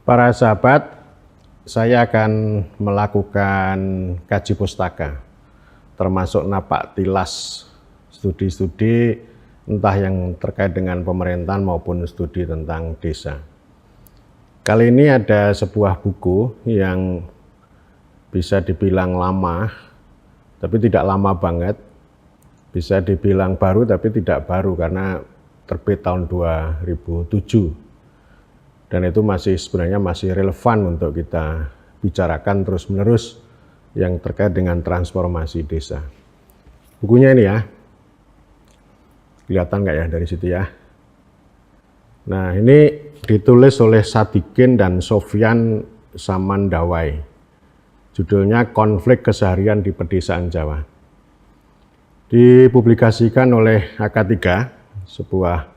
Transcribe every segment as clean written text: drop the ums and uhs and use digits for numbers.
Para sahabat, saya akan melakukan kaji pustaka, termasuk napak tilas studi-studi entah yang terkait dengan pemerintahan maupun studi tentang desa. Kali ini ada sebuah buku yang bisa dibilang lama, tapi tidak lama banget. Bisa dibilang baru, tapi tidak baru karena terbit tahun 2007. Dan itu sebenarnya masih relevan untuk kita bicarakan terus-menerus yang terkait dengan transformasi desa. Bukunya ini ya, kelihatan nggak ya dari situ ya? Nah, ini ditulis oleh Sadikin dan Sofyan Samandawai. Judulnya Konflik Keseharian di Pedesaan Jawa. Dipublikasikan oleh AK3, sebuah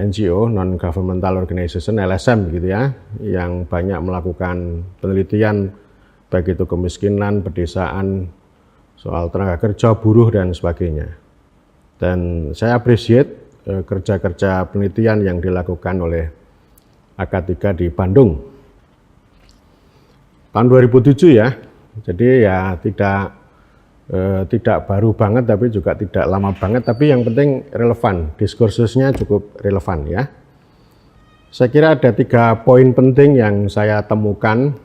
NGO, Non-Governmental Organization, LSM gitu ya, yang banyak melakukan penelitian baik itu kemiskinan, pedesaan, soal tenaga kerja, buruh, dan sebagainya. Dan saya appreciate kerja-kerja penelitian yang dilakukan oleh AK3 di Bandung. Tahun 2007 ya, jadi ya tidak baru banget tapi juga tidak lama banget, tapi yang penting relevan, diskursusnya cukup relevan ya. Saya kira ada 3 poin penting yang saya temukan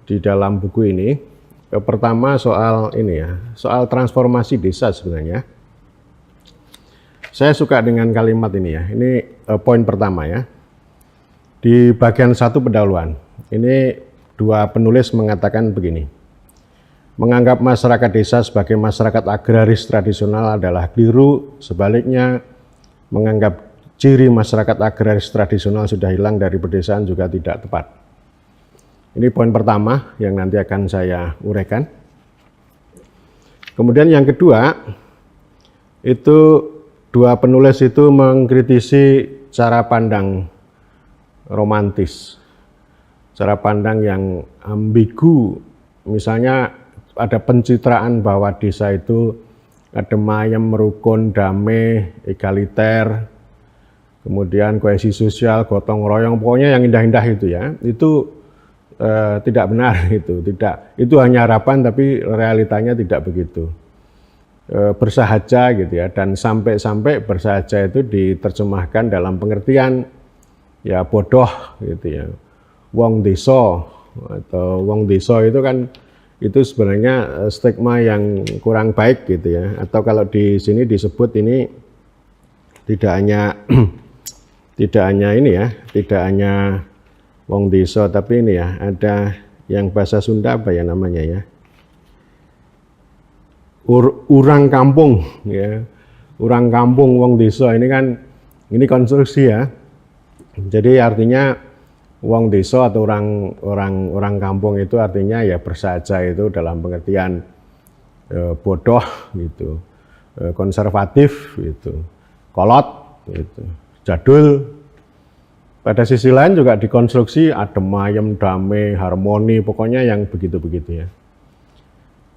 di dalam buku ini. Pertama soal ini ya, soal transformasi desa sebenarnya. Saya suka dengan kalimat ini ya, ini poin pertama ya. Di bagian 1 pendahuluan, ini 2 penulis mengatakan begini. Menganggap masyarakat desa sebagai masyarakat agraris tradisional adalah keliru, sebaliknya menganggap ciri masyarakat agraris tradisional sudah hilang dari pedesaan juga tidak tepat. Ini poin pertama yang nanti akan saya uraikan. Kemudian yang kedua, itu 2 penulis itu mengkritisi cara pandang romantis, cara pandang yang ambigu, misalnya ada pencitraan bahwa desa itu adem ayem, rukun, damai, egaliter, kemudian kohesi sosial, gotong royong, pokoknya yang indah-indah itu ya, itu tidak benar itu hanya harapan tapi realitanya tidak begitu. Bersahaja gitu ya, dan sampai bersahaja itu diterjemahkan dalam pengertian ya bodoh gitu ya, wong deso, atau wong deso itu kan itu sebenarnya stigma yang kurang baik gitu ya, atau kalau di sini disebut ini tidak hanya ini ya, tidak hanya wong deso, tapi ini ya ada yang bahasa Sunda apa ya namanya ya, urang kampung ya, urang kampung wong deso, ini kan ini konstruksi ya, jadi artinya wong desa atau orang kampung itu artinya ya bersahaja itu dalam pengertian bodoh gitu, konservatif gitu, kolot gitu, jadul. Pada sisi lain juga dikonstruksi adem ayem, damai, harmoni, pokoknya yang begitu-begitu ya.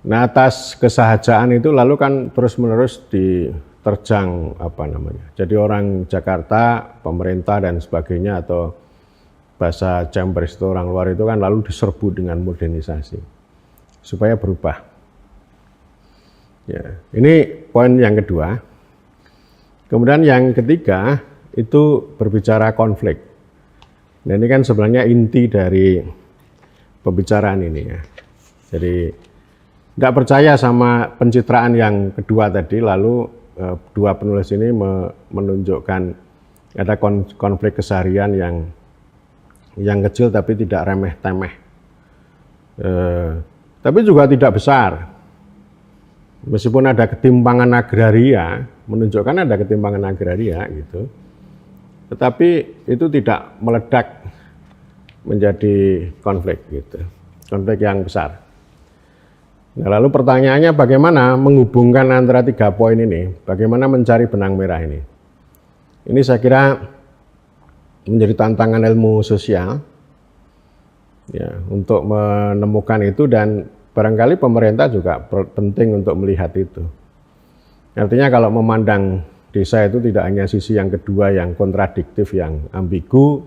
Nah, atas kesahajaan itu lalu kan terus-menerus diterjang apa namanya. Jadi orang Jakarta, pemerintah dan sebagainya, atau bahasa Chambers itu orang luar itu kan lalu diserbu dengan modernisasi supaya berubah. Ya, ini poin yang kedua. Kemudian yang ketiga itu berbicara konflik. Nah, ini kan sebenarnya inti dari pembicaraan ini ya. Jadi tidak percaya sama pencitraan yang kedua tadi, lalu 2 penulis ini menunjukkan ada konflik keseharian yang kecil tapi tidak remeh-temeh, tapi juga tidak besar. Meskipun ada ketimpangan agraria, menunjukkan ada ketimpangan agraria gitu, tetapi itu tidak meledak menjadi konflik gitu, konflik yang besar. Nah, lalu pertanyaannya bagaimana menghubungkan antara 3 poin ini, bagaimana mencari benang merah ini. Ini saya kira menjadi tantangan ilmu sosial ya, untuk menemukan itu, dan barangkali pemerintah juga penting untuk melihat itu. Artinya kalau memandang desa itu tidak hanya sisi yang kedua yang kontradiktif, yang ambigu,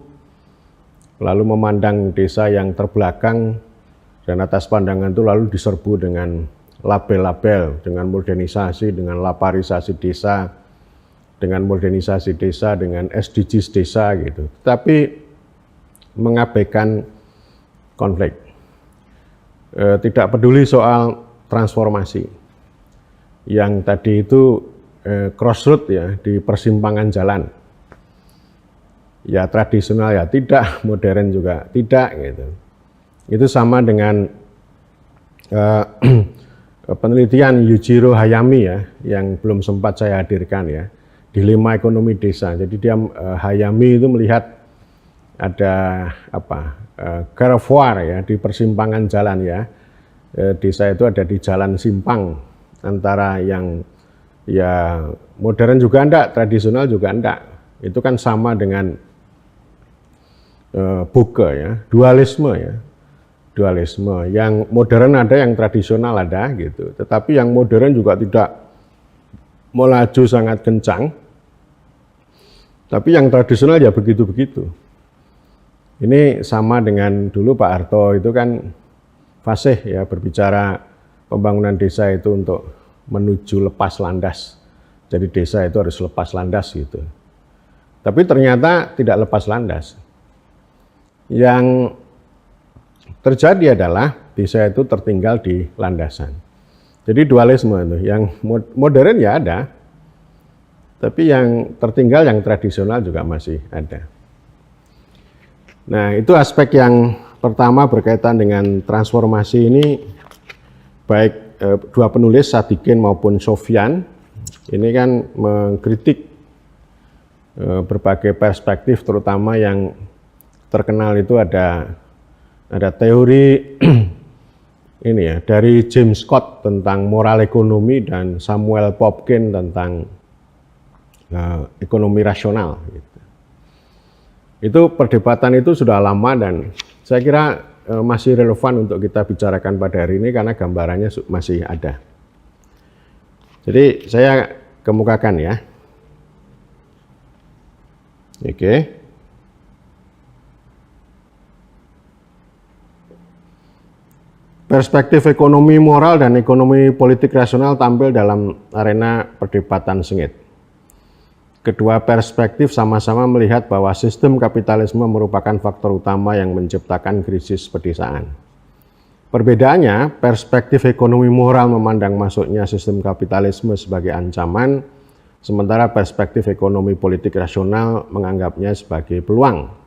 lalu memandang desa yang terbelakang dan atas pandangan itu lalu diserbu dengan label-label, dengan modernisasi, dengan laparisasi desa, dengan modernisasi desa, dengan SDGs desa gitu. Tapi mengabaikan konflik. Tidak peduli soal transformasi. Yang tadi itu crossroad ya, di persimpangan jalan. Ya tradisional ya tidak, modern juga tidak gitu. Itu sama dengan penelitian Yujiro Hayami ya, yang belum sempat saya hadirkan ya, dilema ekonomi desa. Jadi dia Hayami itu melihat ada garfoire ya di persimpangan jalan ya. Desa itu ada di jalan simpang antara yang ya modern juga enggak, tradisional juga enggak. Itu kan sama dengan Buke ya, dualisme ya. Dualisme, yang modern ada, yang tradisional ada gitu. Tetapi yang modern juga tidak melaju sangat kencang. Tapi yang tradisional ya begitu-begitu. Ini sama dengan dulu Pak Harto itu kan fasih ya berbicara pembangunan desa itu untuk menuju lepas landas. Jadi desa itu harus lepas landas gitu. Tapi ternyata tidak lepas landas. Yang terjadi adalah desa itu tertinggal di landasan. Jadi dualisme itu, yang modern ya ada, tapi yang tertinggal, yang tradisional juga masih ada. Nah, itu aspek yang pertama berkaitan dengan transformasi ini, baik dua penulis, Sadikin maupun Sofyan, ini kan mengkritik berbagai perspektif, terutama yang terkenal itu ada teori ini ya dari James Scott tentang moral ekonomi dan Samuel Popkin tentang ekonomi rasional. Gitu. Itu perdebatan itu sudah lama dan saya kira masih relevan untuk kita bicarakan pada hari ini karena gambarannya masih ada. Jadi saya kemukakan ya. Oke. Perspektif ekonomi moral dan ekonomi politik rasional tampil dalam arena perdebatan sengit. Kedua perspektif sama-sama melihat bahwa sistem kapitalisme merupakan faktor utama yang menciptakan krisis pedesaan. Perbedaannya, perspektif ekonomi moral memandang masuknya sistem kapitalisme sebagai ancaman, sementara perspektif ekonomi politik rasional menganggapnya sebagai peluang.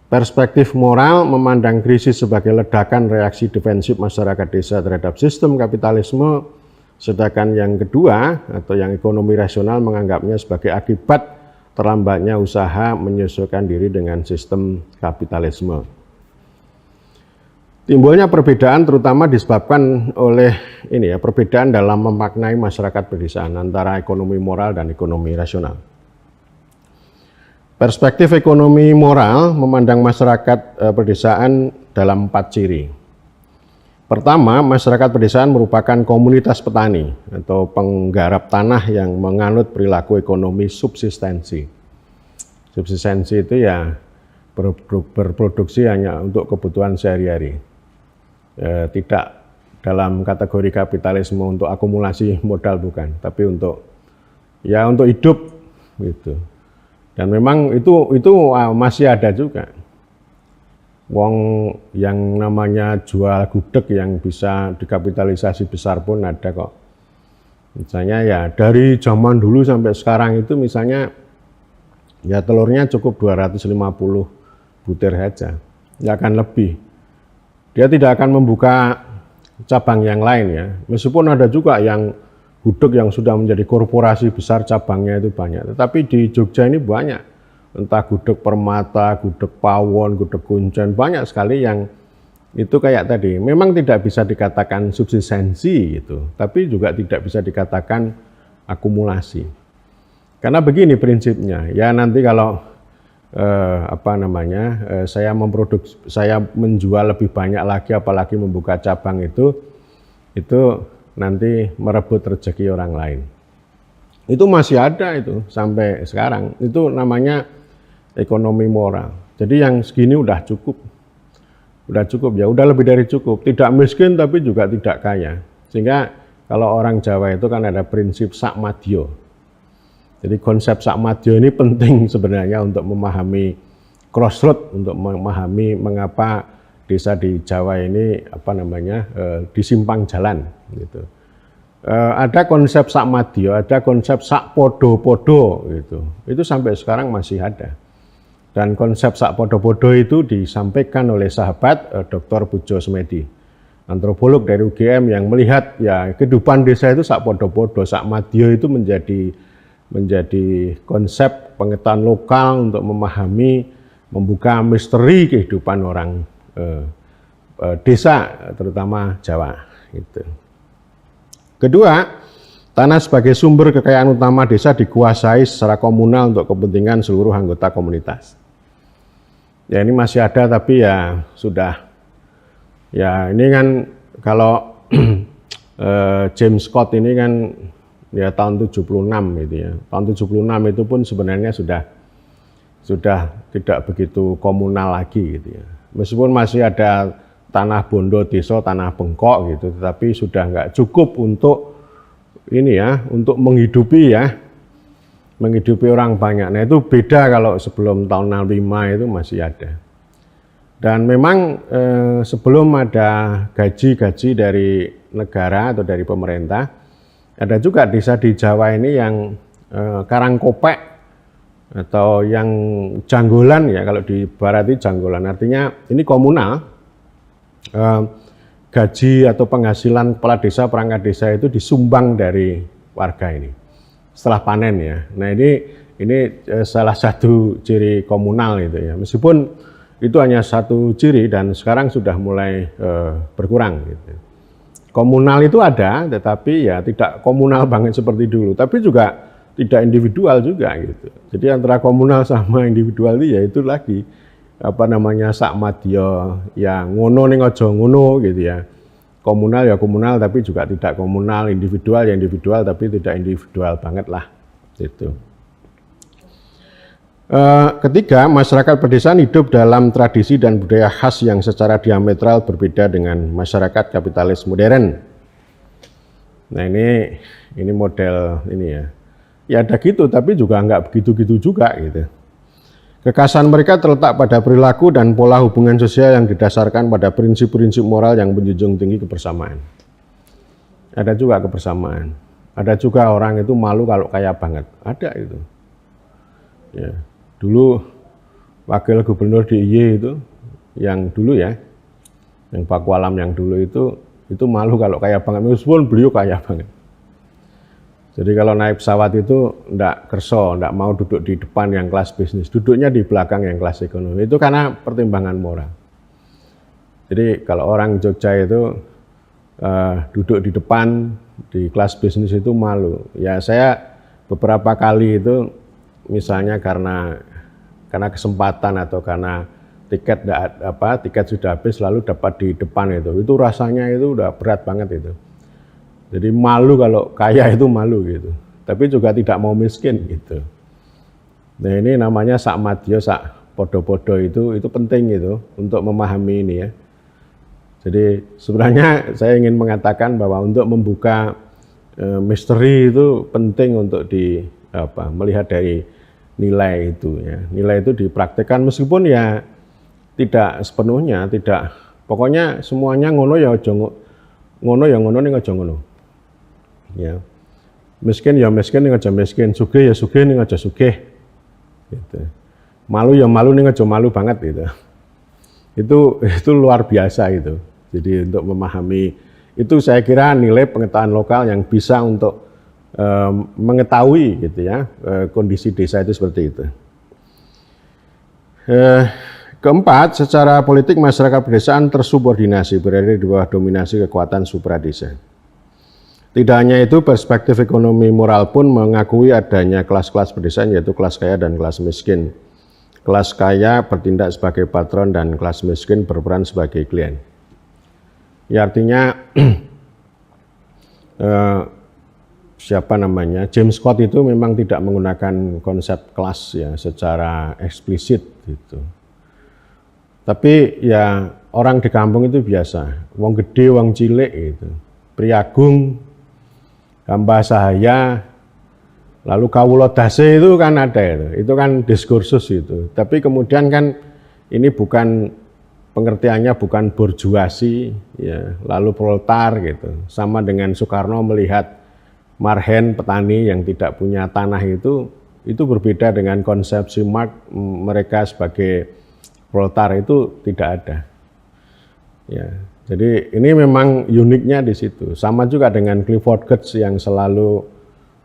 Perspektif moral memandang krisis sebagai ledakan reaksi defensif masyarakat desa terhadap sistem kapitalisme, sedangkan yang kedua atau yang ekonomi rasional menganggapnya sebagai akibat terlambatnya usaha menyesuaikan diri dengan sistem kapitalisme. Timbulnya perbedaan terutama disebabkan oleh ini ya, perbedaan dalam memaknai masyarakat pedesaan antara ekonomi moral dan ekonomi rasional. Perspektif ekonomi moral memandang masyarakat pedesaan dalam 4 ciri. Pertama, masyarakat pedesaan merupakan komunitas petani atau penggarap tanah yang menganut perilaku ekonomi subsistensi. Subsistensi itu ya berproduksi hanya untuk kebutuhan sehari-hari. Tidak dalam kategori kapitalisme untuk akumulasi modal bukan, tapi untuk hidup gitu. Dan memang itu masih ada juga. Wong yang namanya jual gudeg yang bisa dikapitalisasi besar pun ada kok. Misalnya ya dari zaman dulu sampai sekarang itu misalnya ya telurnya cukup 250 butir saja. Ya akan lebih. Dia tidak akan membuka cabang yang lain ya. Meskipun ada juga yang gudeg yang sudah menjadi korporasi besar, cabangnya itu banyak. Tetapi di Jogja ini banyak, entah gudeg Permata, gudeg Pawon, gudeg Kuncen, banyak sekali yang itu kayak tadi. Memang tidak bisa dikatakan subsistensi gitu, tapi juga tidak bisa dikatakan akumulasi. Karena begini prinsipnya, ya nanti kalau saya menjual lebih banyak lagi, apalagi membuka cabang itu nanti merebut rezeki orang lain. Itu masih ada itu sampai sekarang. Itu namanya ekonomi moral. Jadi yang segini udah cukup ya, udah lebih dari cukup. Tidak miskin tapi juga tidak kaya. Sehingga kalau orang Jawa itu kan ada prinsip sakmadyo. Jadi konsep sakmadyo ini penting sebenarnya untuk memahami crossroad, untuk memahami mengapa desa di Jawa ini di simpang jalan gitu. Ada konsep sakmadyo, ada konsep sakpodo-podo gitu. Itu sampai sekarang masih ada. Dan konsep sakpodo-podo itu disampaikan oleh sahabat Dr. Pujo Smedi, antropolog dari UGM yang melihat ya kehidupan desa itu sakpodo-podo, sakmadyo itu menjadi konsep pengetahuan lokal untuk memahami, membuka misteri kehidupan orang desa, terutama Jawa. Gitu. Kedua, tanah sebagai sumber kekayaan utama desa dikuasai secara komunal untuk kepentingan seluruh anggota komunitas. Ya ini masih ada tapi ya sudah. Ya ini kan kalau James Scott ini kan ya tahun 76 gitu ya. Tahun 76 itu pun sebenarnya sudah tidak begitu komunal lagi gitu ya. Meskipun masih ada tanah bondo desa, tanah bengkok gitu, tetapi sudah nggak cukup untuk ini ya, untuk menghidupi orang banyak. Nah itu beda kalau sebelum tahun 65 itu masih ada. Dan memang sebelum ada gaji-gaji dari negara atau dari pemerintah, ada juga desa di Jawa ini yang karangkopek atau yang janggolan ya, kalau di barat itu janggolan, artinya ini komunal. Gaji atau penghasilan kepala desa, perangkat desa itu disumbang dari warga ini setelah panen ya. Nah ini salah satu ciri komunal itu ya, meskipun itu hanya satu ciri dan sekarang sudah mulai berkurang gitu. Komunal itu ada, tetapi ya tidak komunal banget seperti dulu, tapi juga tidak individual juga gitu. Jadi antara komunal sama individual itu ya itu lagi sakmadyo ya, ngono ning aja ngono gitu ya. Komunal ya komunal tapi juga tidak komunal, individual ya individual tapi tidak individual banget lah gitu. Ketiga, masyarakat pedesaan hidup dalam tradisi dan budaya khas yang secara diametral berbeda dengan masyarakat kapitalis modern. Nah ini model ini ya. Ya ada gitu tapi juga nggak begitu-gitu juga gitu. Kekhasan mereka terletak pada perilaku dan pola hubungan sosial yang didasarkan pada prinsip-prinsip moral yang menjunjung tinggi kebersamaan. Ada juga kebersamaan. Ada juga orang itu malu kalau kaya banget. Ada itu. Ya. Dulu wakil gubernur DIY itu, yang dulu ya, yang Pakualam yang dulu itu malu kalau kaya banget. Meskipun beliau kaya banget. Jadi kalau naik pesawat itu enggak kerso, enggak mau duduk di depan yang kelas bisnis, duduknya di belakang yang kelas ekonomi. Itu karena pertimbangan moral. Jadi kalau orang Jogja itu duduk di depan di kelas bisnis itu malu. Ya saya beberapa kali itu misalnya karena kesempatan atau karena tiket sudah habis lalu dapat di depan itu rasanya itu udah berat banget itu. Jadi malu kalau kaya itu malu gitu, tapi juga tidak mau miskin gitu. Nah ini namanya sakmadyo, sakpodo-podo itu penting itu untuk memahami ini ya. Jadi sebenarnya saya ingin mengatakan bahwa untuk membuka misteri itu penting untuk melihat dari nilai itu ya. Nilai itu dipraktekkan meskipun ya tidak sepenuhnya, pokoknya semuanya ngono ya ngono ning aja ngono. Ya. Miskin ya miskin ning aja miskin, sugih ya sugih ning aja sugih. Gitu. Malu ya malu ning aja malu banget gitu. Itu luar biasa itu. Jadi untuk memahami itu saya kira nilai pengetahuan lokal yang bisa untuk mengetahui gitu ya kondisi desa itu seperti itu. Keempat, secara politik masyarakat pedesaan tersubordinasi, berada di bawah dominasi kekuatan supradesa. Tidak hanya itu, perspektif ekonomi moral pun mengakui adanya kelas-kelas pedesaan, yaitu kelas kaya dan kelas miskin. Kelas kaya bertindak sebagai patron dan kelas miskin berperan sebagai klien. Ya artinya James Scott itu memang tidak menggunakan konsep kelas ya secara eksplisit gitu. Tapi ya orang di kampung itu biasa, wong gede, wong cilik gitu. Priagung, Hamba Sahaya, lalu Kawula Dase itu kan ada itu kan diskursus itu. Tapi kemudian kan ini bukan pengertiannya bukan borjuasi, ya, lalu proletar gitu. Sama dengan Soekarno melihat marhen petani yang tidak punya tanah itu berbeda dengan konsepsi Marx mereka sebagai proletar itu tidak ada. Ya, jadi ini memang uniknya di situ. Sama juga dengan Clifford Geertz yang selalu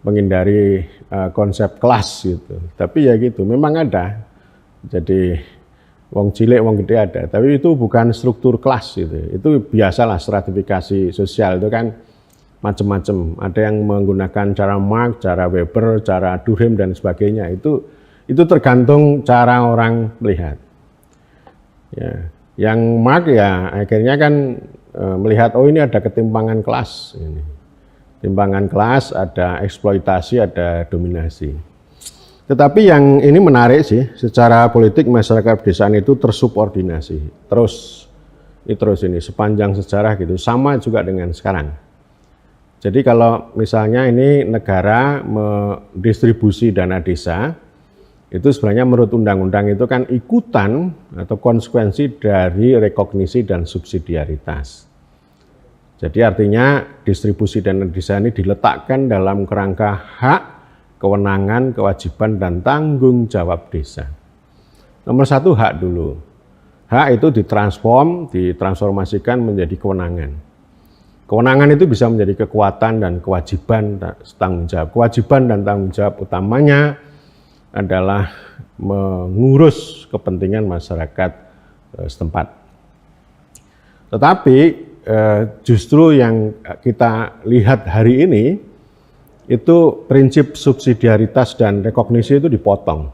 menghindari konsep kelas gitu. Tapi ya gitu, memang ada. Jadi wong cilik, wong gede ada. Tapi itu bukan struktur kelas gitu. Itu biasalah stratifikasi sosial itu kan macam-macam. Ada yang menggunakan cara Marx, cara Weber, cara Durkheim dan sebagainya. Itu tergantung cara orang melihat. Ya, yang Marx ya akhirnya kan melihat ini ada ketimpangan kelas, timpangan kelas, ada eksploitasi, ada dominasi. Tetapi yang ini menarik sih, secara politik masyarakat pedesaan itu tersubordinasi, terus ini sepanjang sejarah gitu, sama juga dengan sekarang. Jadi kalau misalnya ini negara mendistribusi dana desa, itu sebenarnya menurut undang-undang itu kan ikutan atau konsekuensi dari rekognisi dan subsidiaritas. Jadi artinya distribusi dana desa ini diletakkan dalam kerangka hak, kewenangan, kewajiban, dan tanggung jawab desa. Nomor satu hak dulu. Hak itu ditransformasikan menjadi kewenangan. Kewenangan itu bisa menjadi kekuatan dan kewajiban, tanggung jawab. Kewajiban dan tanggung jawab utamanya adalah mengurus kepentingan masyarakat setempat. Tetapi justru yang kita lihat hari ini itu prinsip subsidiaritas dan rekognisi itu dipotong.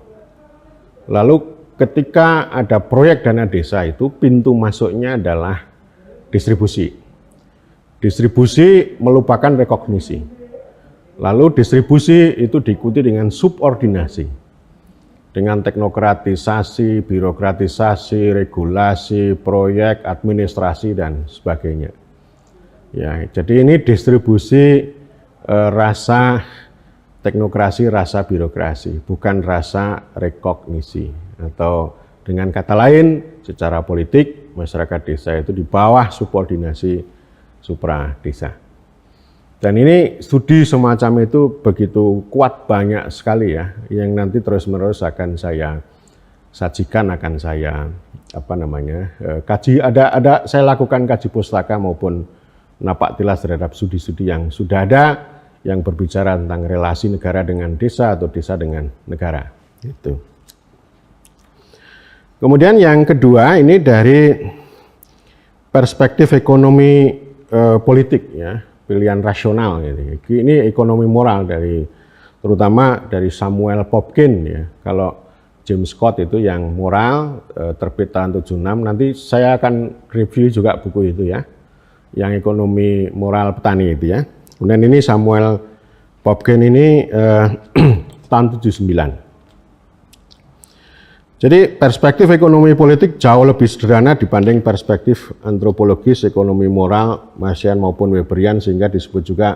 Lalu ketika ada proyek dana desa itu pintu masuknya adalah distribusi. Distribusi melupakan rekognisi. Lalu distribusi itu diikuti dengan subordinasi. Dengan teknokratisasi, birokratisasi, regulasi, proyek, administrasi, dan sebagainya. Ya, jadi ini distribusi rasa teknokrasi, rasa birokrasi, bukan rasa rekognisi. Atau dengan kata lain, secara politik, masyarakat desa itu di bawah subordinasi supra desa. Dan ini studi semacam itu begitu kuat, banyak sekali ya, yang nanti terus-menerus akan saya sajikan, akan saya kaji. Ada saya lakukan kaji pustaka maupun napak tilas terhadap studi-studi yang sudah ada yang berbicara tentang relasi negara dengan desa atau desa dengan negara. Gitu. Kemudian yang kedua ini dari perspektif ekonomi politik ya. Pilihan rasional gitu. Ini ekonomi moral terutama dari Samuel Popkin ya. Kalau James Scott itu yang moral terbit tahun 76, nanti saya akan review juga buku itu ya. Yang ekonomi moral petani itu ya. Kemudian ini Samuel Popkin ini tahun 79. Jadi perspektif ekonomi politik jauh lebih sederhana dibanding perspektif antropologis, ekonomi moral, Marxian maupun Weberian, sehingga disebut juga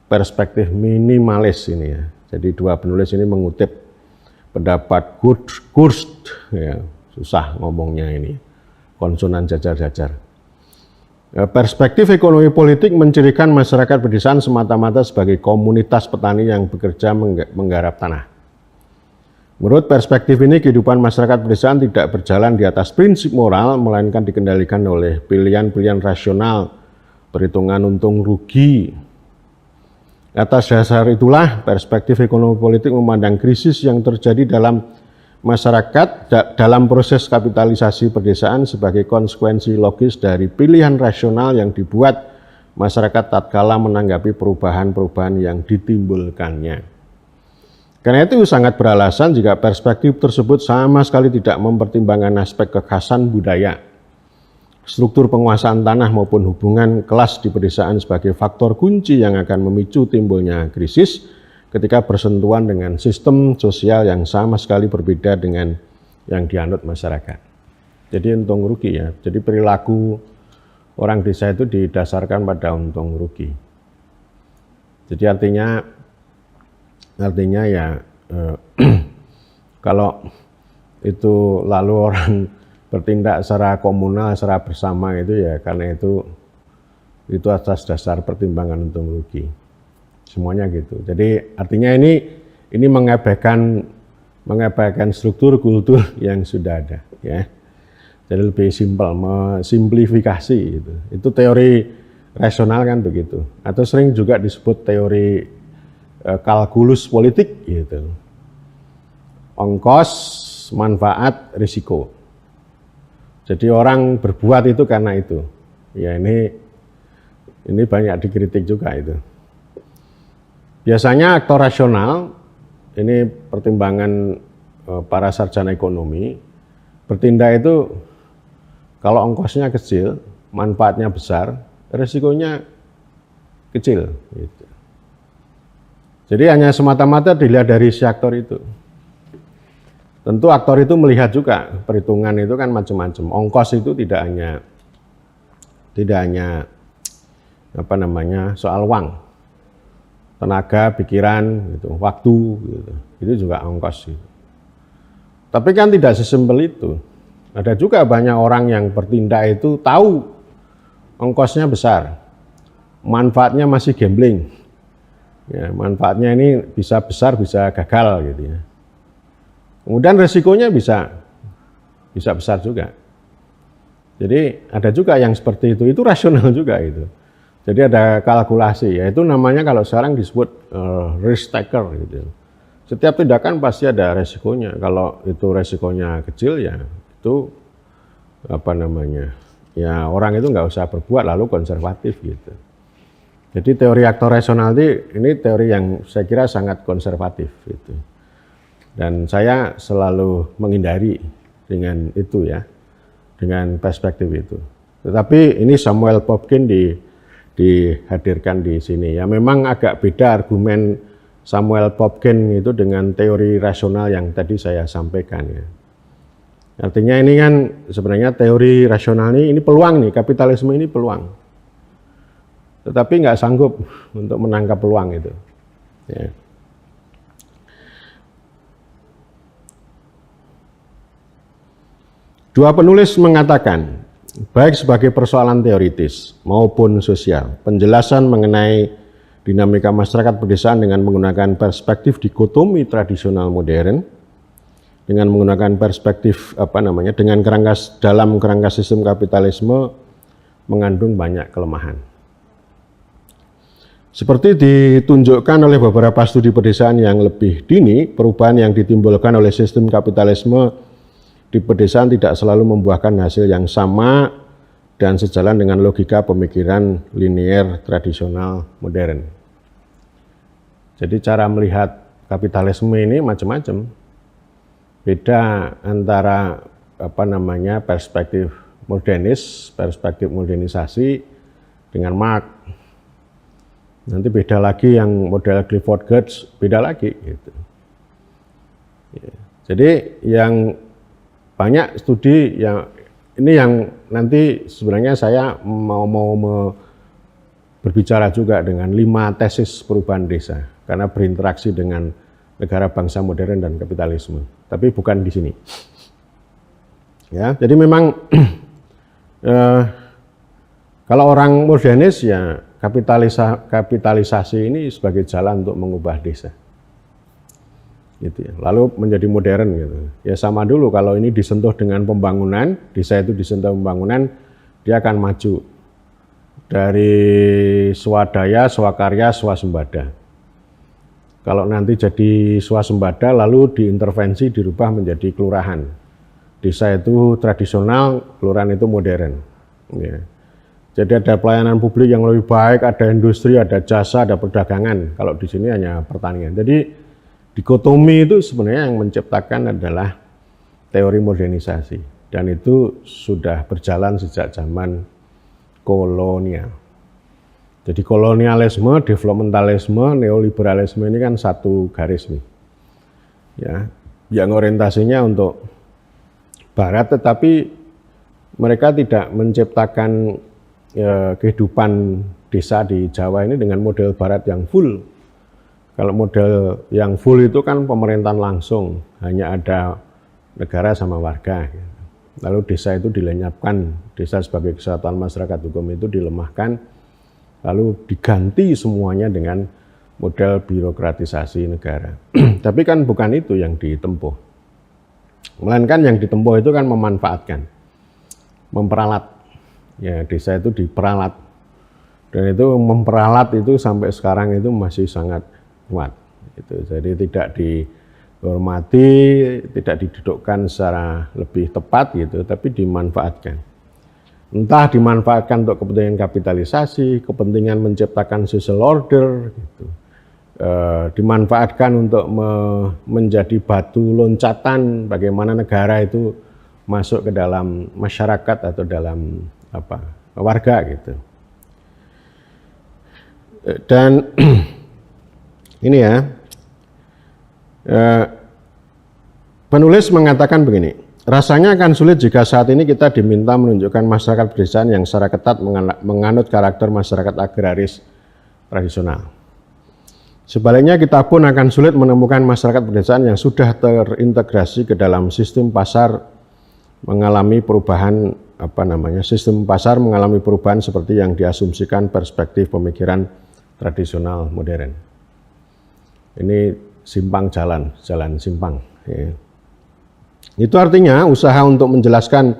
perspektif minimalis ini ya. Jadi dua penulis ini mengutip pendapat Kurst, ya, susah ngomongnya ini, konsonan jajar-jajar. Perspektif ekonomi politik mencirikan masyarakat pedesaan semata-mata sebagai komunitas petani yang bekerja menggarap tanah. Menurut perspektif ini, kehidupan masyarakat pedesaan tidak berjalan di atas prinsip moral, melainkan dikendalikan oleh pilihan-pilihan rasional, perhitungan untung rugi. Atas dasar itulah, perspektif ekonomi politik memandang krisis yang terjadi dalam masyarakat dalam proses kapitalisasi pedesaan sebagai konsekuensi logis dari pilihan rasional yang dibuat masyarakat tatkala menanggapi perubahan-perubahan yang ditimbulkannya. Karena itu sangat beralasan jika perspektif tersebut sama sekali tidak mempertimbangkan aspek kekhasan budaya, struktur penguasaan tanah maupun hubungan kelas di pedesaan sebagai faktor kunci yang akan memicu timbulnya krisis ketika bersentuhan dengan sistem sosial yang sama sekali berbeda dengan yang dianut masyarakat. Jadi untung rugi ya. Jadi perilaku orang desa itu didasarkan pada untung rugi. Jadi artinya ya kalau itu lalu orang bertindak secara komunal, secara bersama itu ya karena itu atas dasar pertimbangan untung rugi. Semuanya gitu. Jadi artinya ini mengabaikan struktur kultur yang sudah ada ya. Jadi lebih simpel, simplifikasi gitu. Itu teori rasional kan begitu. Atau sering juga disebut teori kalkulus politik gitu. Ongkos, manfaat, risiko. Jadi orang berbuat itu karena itu. Ya ini banyak dikritik juga itu. Biasanya aktor rasional, ini pertimbangan para sarjana ekonomi, bertindak itu kalau ongkosnya kecil, manfaatnya besar, risikonya kecil. Gitu. Jadi hanya semata-mata dilihat dari si aktor itu. Tentu aktor itu melihat juga perhitungan itu kan macam-macam. Ongkos itu tidak hanya soal uang, tenaga, pikiran, gitu, waktu, gitu. Itu juga ongkos. Gitu. Tapi kan tidak sesimpel itu. Ada juga banyak orang yang bertindak itu tahu ongkosnya besar, manfaatnya masih gambling. Ya, manfaatnya ini bisa besar, bisa gagal gitu ya. Kemudian resikonya bisa besar juga. Jadi ada juga yang seperti itu rasional juga itu. Jadi ada kalkulasi, yaitu namanya kalau sekarang disebut risk taker gitu. Setiap tindakan pasti ada resikonya. Kalau itu resikonya kecil ya itu ya orang itu nggak usah berbuat lalu konservatif gitu. Jadi teori aktor rasional ini teori yang saya kira sangat konservatif gitu. Dan saya selalu menghindari dengan itu ya, dengan perspektif itu. Tetapi ini Samuel Popkin dihadirkan di sini ya. Memang agak beda argumen Samuel Popkin itu dengan teori rasional yang tadi saya sampaikan ya. Artinya ini kan sebenarnya teori rasional ini peluang nih, kapitalisme ini peluang. Tetapi nggak sanggup untuk menangkap peluang itu. Ya. Dua penulis mengatakan, baik sebagai persoalan teoritis maupun sosial, penjelasan mengenai dinamika masyarakat pedesaan dengan menggunakan perspektif dikotomi tradisional modern, dengan menggunakan perspektif dalam kerangka sistem kapitalisme mengandung banyak kelemahan. Seperti ditunjukkan oleh beberapa studi pedesaan yang lebih dini, perubahan yang ditimbulkan oleh sistem kapitalisme di pedesaan tidak selalu membuahkan hasil yang sama dan sejalan dengan logika pemikiran linier tradisional modern. Jadi cara melihat kapitalisme ini macam-macam. Beda antara perspektif modernis, perspektif modernisasi dengan Marx. Nanti beda lagi yang model Clifford Geertz, beda lagi gitu. Ya. Jadi yang banyak studi yang ini yang nanti sebenarnya saya mau berbicara juga dengan 5 tesis perubahan desa karena berinteraksi dengan negara bangsa modern dan kapitalisme. Tapi bukan di sini. Ya, jadi memang kalau orang modernis ya kapitalisasi ini sebagai jalan untuk mengubah desa. Gitu ya. Lalu menjadi modern gitu. Ya sama dulu kalau ini disentuh dengan pembangunan, desa itu disentuh pembangunan, dia akan maju dari swadaya, swakarya, swasembada. Kalau nanti jadi swasembada lalu diintervensi dirubah menjadi kelurahan. Desa itu tradisional, kelurahan itu modern. Ya. Jadi ada pelayanan publik yang lebih baik, ada industri, ada jasa, ada perdagangan. Kalau di sini hanya pertanian. Jadi dikotomi itu sebenarnya yang menciptakan adalah teori modernisasi. Dan itu sudah berjalan sejak zaman kolonial. Jadi kolonialisme, developmentalisme, neoliberalisme ini kan satu garis nih. Ya, yang orientasinya untuk barat tetapi mereka tidak menciptakan kehidupan desa di Jawa ini dengan model barat yang full. Kalau model yang full itu kan pemerintahan langsung, hanya ada negara sama warga. Lalu desa itu dilenyapkan, desa sebagai kesatuan masyarakat hukum itu dilemahkan, lalu diganti semuanya dengan model birokratisasi negara. Tapi kan bukan itu yang ditempuh. Melainkan yang ditempuh itu kan memanfaatkan, memperalat. Ya, desa itu diperalat. Dan itu memperalat itu sampai sekarang itu masih sangat kuat. Jadi tidak dihormati, tidak didudukkan secara lebih tepat gitu, tapi dimanfaatkan. Entah dimanfaatkan untuk kepentingan kapitalisasi, kepentingan menciptakan social order, gitu. Dimanfaatkan untuk menjadi batu loncatan bagaimana negara itu masuk ke dalam masyarakat atau dalam warga gitu. Dan ini ya, penulis mengatakan begini, rasanya akan sulit jika saat ini kita diminta menunjukkan masyarakat pedesaan yang secara ketat menganut karakter masyarakat agraris tradisional. Sebaliknya kita pun akan sulit menemukan masyarakat pedesaan yang sudah terintegrasi ke dalam sistem pasar mengalami perubahan sistem pasar mengalami perubahan seperti yang diasumsikan perspektif pemikiran tradisional modern. Ini simpang jalan simpang. Ya. Itu artinya usaha untuk menjelaskan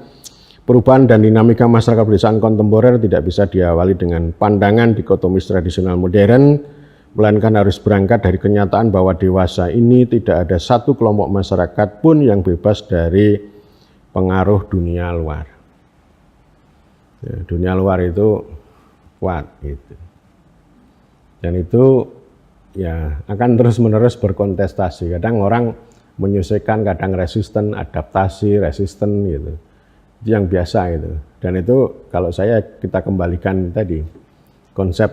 perubahan dan dinamika masyarakat pedesaan kontemporer tidak bisa diawali dengan pandangan dikotomis tradisional modern, melainkan harus berangkat dari kenyataan bahwa dewasa ini tidak ada satu kelompok masyarakat pun yang bebas dari pengaruh dunia luar. Ya, dunia luar itu kuat gitu. Dan itu ya akan terus-menerus berkontestasi. Kadang orang menyelesaikan, kadang resisten, adaptasi, resisten gitu. Itu yang biasa gitu. Dan itu kalau kita kembalikan tadi konsep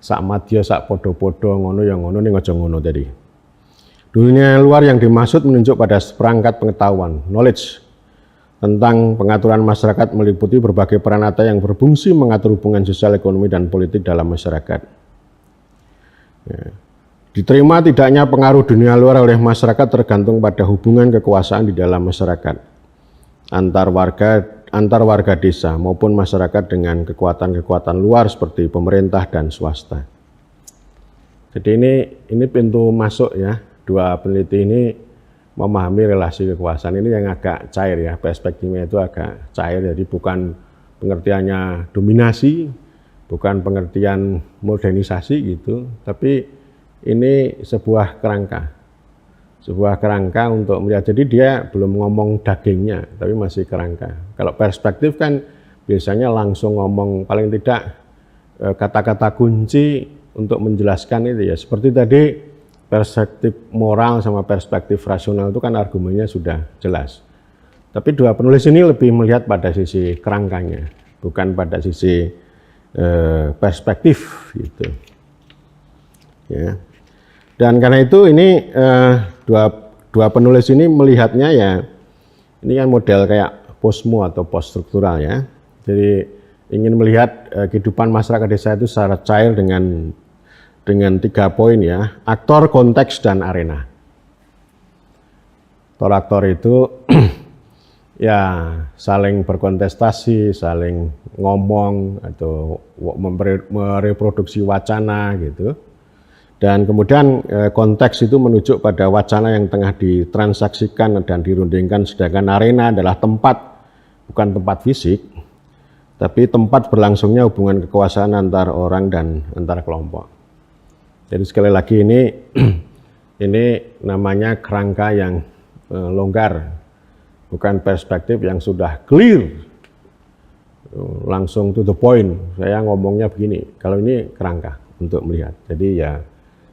sak madya sak podo-podo ngono yang ngono ning aja ngono tadi. Dunia luar yang dimaksud menunjuk pada seperangkat pengetahuan, knowledge tentang pengaturan masyarakat meliputi berbagai peranata yang berfungsi mengatur hubungan sosial, ekonomi dan politik dalam masyarakat. Ya. Diterima tidaknya pengaruh dunia luar oleh masyarakat tergantung pada hubungan kekuasaan di dalam masyarakat antar warga desa maupun masyarakat dengan kekuatan-kekuatan luar seperti pemerintah dan swasta. Jadi ini pintu masuk ya, dua peneliti ini memahami relasi kekuasaan ini yang agak cair ya, perspektifnya itu agak cair, jadi bukan pengertiannya dominasi, bukan pengertian modernisasi gitu, tapi ini sebuah kerangka untuk melihat. Jadi dia belum ngomong dagingnya, tapi masih kerangka. Kalau perspektif kan biasanya langsung ngomong paling tidak kata-kata kunci untuk menjelaskan itu ya. Seperti tadi perspektif moral sama perspektif rasional itu kan argumennya sudah jelas. Tapi dua penulis ini lebih melihat pada sisi kerangkanya, bukan pada sisi perspektif gitu. Ya. Dan karena itu ini dua penulis ini melihatnya ya, ini kan model kayak postmo atau poststruktural ya. Jadi ingin melihat kehidupan masyarakat desa itu secara cair dengan 3 poin ya, aktor, konteks, dan arena. Aktor itu ya saling berkontestasi, saling ngomong atau mereproduksi wacana gitu. Dan kemudian konteks itu menunjuk pada wacana yang tengah ditransaksikan dan dirundingkan, sedangkan arena adalah tempat, bukan tempat fisik, tapi tempat berlangsungnya hubungan kekuasaan antar orang dan antar kelompok. Jadi sekali lagi ini namanya kerangka yang longgar, bukan perspektif yang sudah clear, langsung to the point. Saya ngomongnya begini, kalau ini kerangka untuk melihat. Jadi ya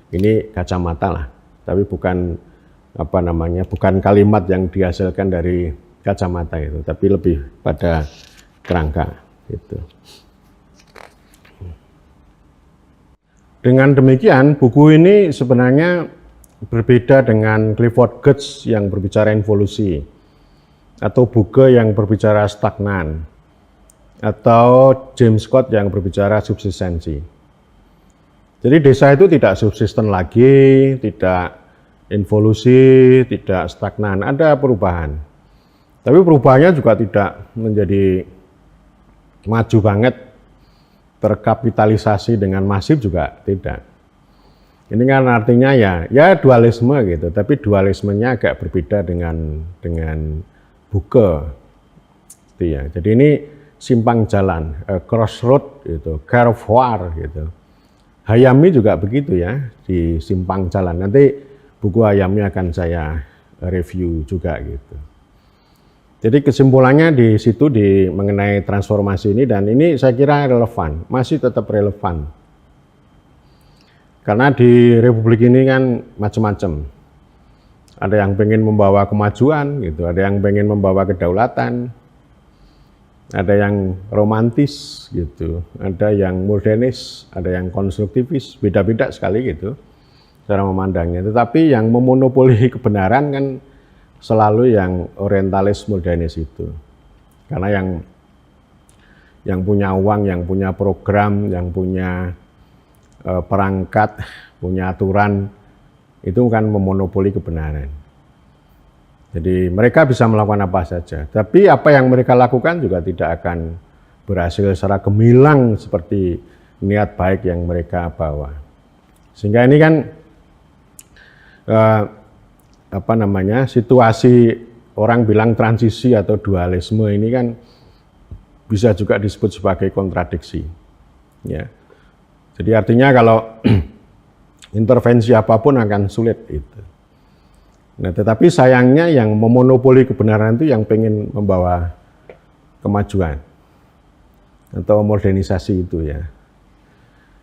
ini kacamata lah, tapi bukan bukan kalimat yang dihasilkan dari kacamata itu, tapi lebih pada kerangka gitu. Dengan demikian, buku ini sebenarnya berbeda dengan Clifford Geertz yang berbicara evolusi. atau Buke yang berbicara stagnan, atau James Scott yang berbicara subsistensi. Jadi desa itu tidak subsisten lagi, tidak involusi, tidak stagnan, ada perubahan. Tapi perubahannya juga tidak menjadi maju banget, terkapitalisasi dengan masif juga tidak. Ini kan artinya ya dualisme gitu, tapi dualismenya agak berbeda dengan Buke. Gitu ya. Jadi ini simpang jalan, crossroad gitu, carrefour gitu. Hayami juga begitu ya, di simpang jalan. Nanti buku Hayami akan saya review juga gitu. Jadi kesimpulannya di situ mengenai transformasi ini, dan ini saya kira relevan, masih tetap relevan. Karena di Republik ini kan macam-macam. Ada yang pengen membawa kemajuan gitu, ada yang pengen membawa kedaulatan, ada yang romantis gitu, ada yang modernis, ada yang konstruktivis, beda-beda sekali gitu cara memandangnya. Tetapi yang memonopoli kebenaran kan selalu yang orientalis modernis itu. Karena yang punya uang, yang punya program, yang punya perangkat, punya aturan, itu kan memonopoli kebenaran. Jadi mereka bisa melakukan apa saja, tapi apa yang mereka lakukan juga tidak akan berhasil secara gemilang seperti niat baik yang mereka bawa. Sehingga ini kan situasi orang bilang transisi atau dualisme ini kan bisa juga disebut sebagai kontradiksi. Ya. Jadi artinya kalau intervensi apapun akan sulit itu. Nah, tetapi sayangnya yang memonopoli kebenaran itu yang pengen membawa kemajuan atau modernisasi itu ya.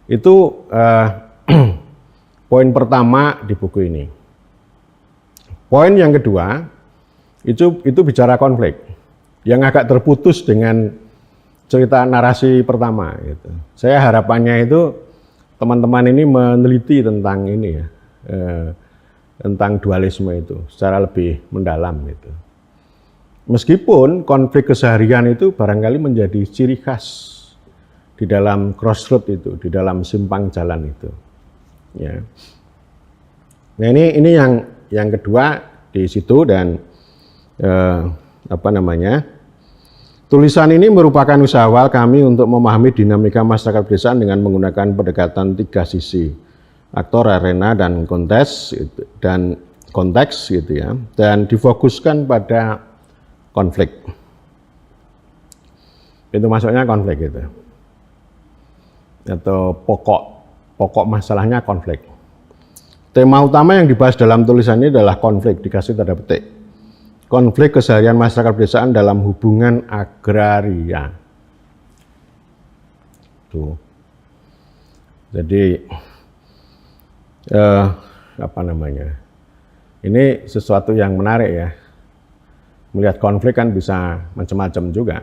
Itu poin pertama di buku ini. Poin yang kedua itu bicara konflik yang agak terputus dengan cerita narasi pertama. Gitu. Saya harapannya itu teman-teman ini meneliti tentang ini ya. Tentang dualisme itu secara lebih mendalam itu. Meskipun konflik keseharian itu barangkali menjadi ciri khas di dalam crossroad itu, di dalam simpang jalan itu. Ya. Nah ini yang kedua di situ, dan tulisan ini merupakan usaha awal kami untuk memahami dinamika masyarakat pedesaan dengan menggunakan pendekatan 3 sisi. Aktor, arena, dan konteks gitu ya, dan difokuskan pada konflik. Itu maksudnya konflik gitu, atau pokok masalahnya konflik. Tema utama yang dibahas dalam tulisan ini adalah konflik, dikasih tanda petik. Konflik keseharian masyarakat pedesaan dalam hubungan agraria. Tuh. Jadi ini sesuatu yang menarik ya. Melihat konflik kan bisa macam-macam juga.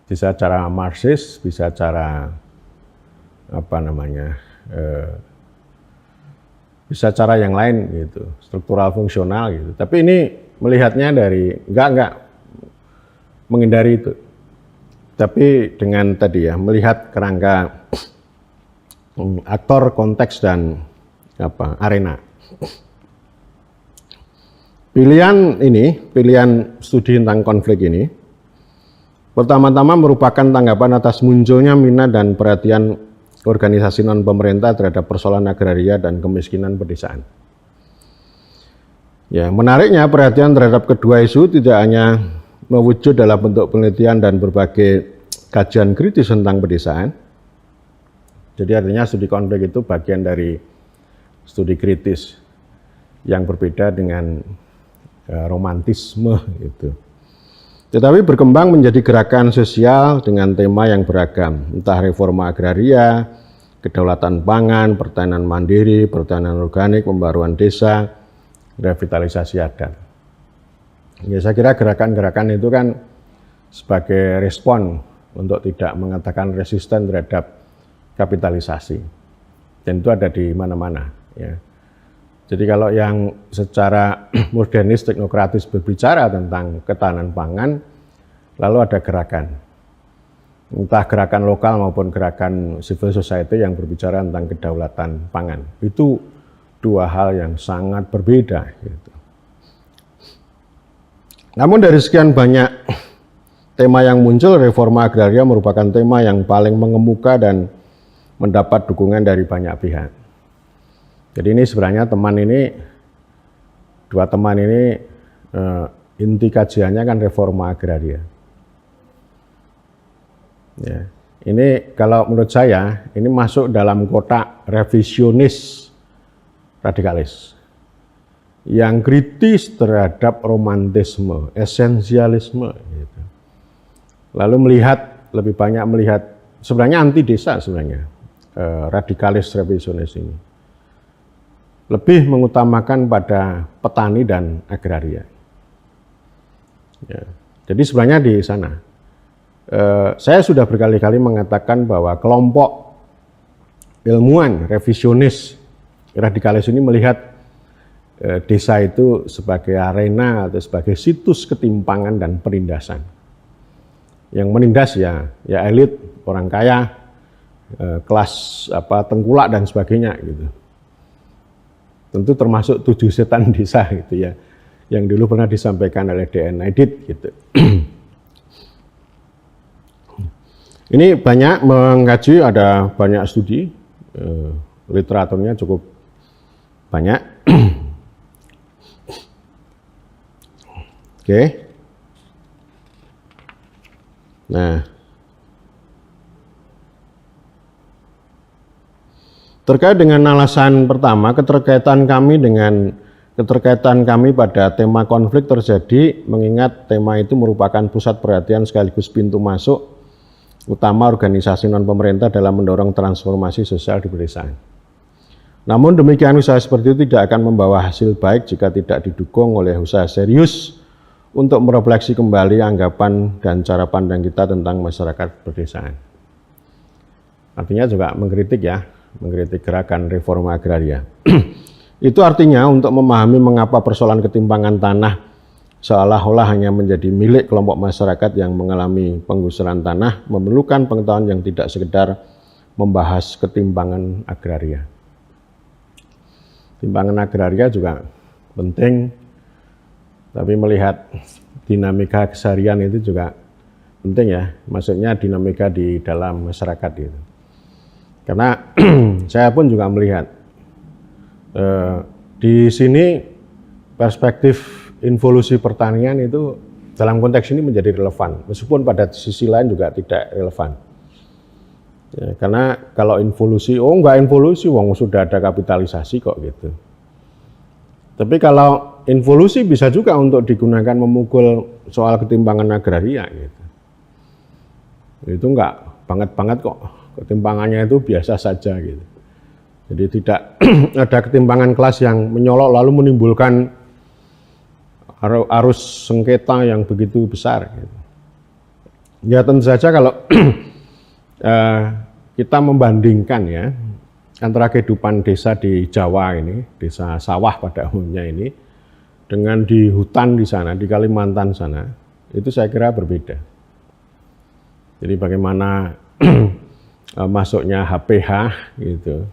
Bisa cara Marxis, bisa cara bisa cara yang lain gitu, struktural fungsional gitu. Tapi ini melihatnya dari enggak menghindari itu. Tapi dengan tadi ya, melihat kerangka aktor, konteks, dan arena. Pilihan studi tentang konflik ini pertama-tama merupakan tanggapan atas munculnya minat dan perhatian organisasi non-pemerintah terhadap persoalan agraria dan kemiskinan pedesaan. Ya, menariknya perhatian terhadap kedua isu tidak hanya mewujud dalam bentuk penelitian dan berbagai kajian kritis tentang pedesaan. Jadi artinya studi konflik itu bagian dari studi kritis yang berbeda dengan romantisme itu. Tetapi berkembang menjadi gerakan sosial dengan tema yang beragam, entah reforma agraria, kedaulatan pangan, pertanian mandiri, pertanian organik, pembaruan desa, revitalisasi adat. Ya, saya kira gerakan-gerakan itu kan sebagai respon untuk tidak mengatakan resisten terhadap kapitalisasi. Dan itu ada di mana-mana ya. Jadi kalau yang secara modernis, teknokratis berbicara tentang ketahanan pangan, lalu ada gerakan. Entah gerakan lokal maupun gerakan civil society yang berbicara tentang kedaulatan pangan. Itu dua hal yang sangat berbeda. Gitu. Namun dari sekian banyak tema yang muncul, reforma agraria merupakan tema yang paling mengemuka dan mendapat dukungan dari banyak pihak. Jadi ini sebenarnya dua teman ini inti kajiannya kan reforma agraria. Ya, ini kalau menurut saya ini masuk dalam kotak revisionis radikalis yang kritis terhadap romantisme, esensialisme. Gitu. Lalu lebih banyak melihat sebenarnya anti desa sebenarnya radikalis revisionis ini. Lebih mengutamakan pada petani dan agraria. Ya. Jadi sebenarnya di sana, saya sudah berkali-kali mengatakan bahwa kelompok ilmuwan revisionis radikalis ini melihat desa itu sebagai arena atau sebagai situs ketimpangan dan penindasan. Yang menindas ya elit, orang kaya, kelas tengkulak dan sebagainya gitu. Tentu termasuk 7 setan desa gitu ya, yang dulu pernah disampaikan oleh D.N. Aidit gitu. Ini banyak mengkaji, ada banyak studi, literaturnya cukup banyak. Oke. Nah, terkait dengan alasan pertama, keterkaitan kami pada tema konflik terjadi mengingat tema itu merupakan pusat perhatian sekaligus pintu masuk utama organisasi non-pemerintah dalam mendorong transformasi sosial di pedesaan. Namun demikian usaha seperti itu tidak akan membawa hasil baik jika tidak didukung oleh usaha serius untuk merefleksi kembali anggapan dan cara pandang kita tentang masyarakat pedesaan. Artinya juga mengkritik gerakan reforma agraria. Itu artinya untuk memahami mengapa persoalan ketimpangan tanah seolah-olah hanya menjadi milik kelompok masyarakat yang mengalami penggusuran tanah memerlukan pengetahuan yang tidak sekedar membahas ketimpangan agraria. Timpangan agraria juga penting, tapi melihat dinamika keseharian itu juga penting ya, maksudnya dinamika di dalam masyarakat gitu. Karena saya pun juga melihat di sini perspektif involusi pertanian itu dalam konteks ini menjadi relevan, meskipun pada sisi lain juga tidak relevan. Ya, karena kalau involusi, enggak involusi, wong sudah ada kapitalisasi kok gitu. Tapi kalau involusi bisa juga untuk digunakan memukul soal ketimpangan agraria gitu. Itu enggak banget-banget kok. Ketimpangannya itu biasa saja gitu. Jadi tidak ada ketimpangan kelas yang menyolok lalu menimbulkan arus sengketa yang begitu besar. Gitu. Ya tentu saja kalau kita membandingkan ya antara kehidupan desa di Jawa ini, desa sawah pada umumnya ini, dengan di hutan di sana, di Kalimantan sana, itu saya kira berbeda. Jadi bagaimana masuknya HPH gitu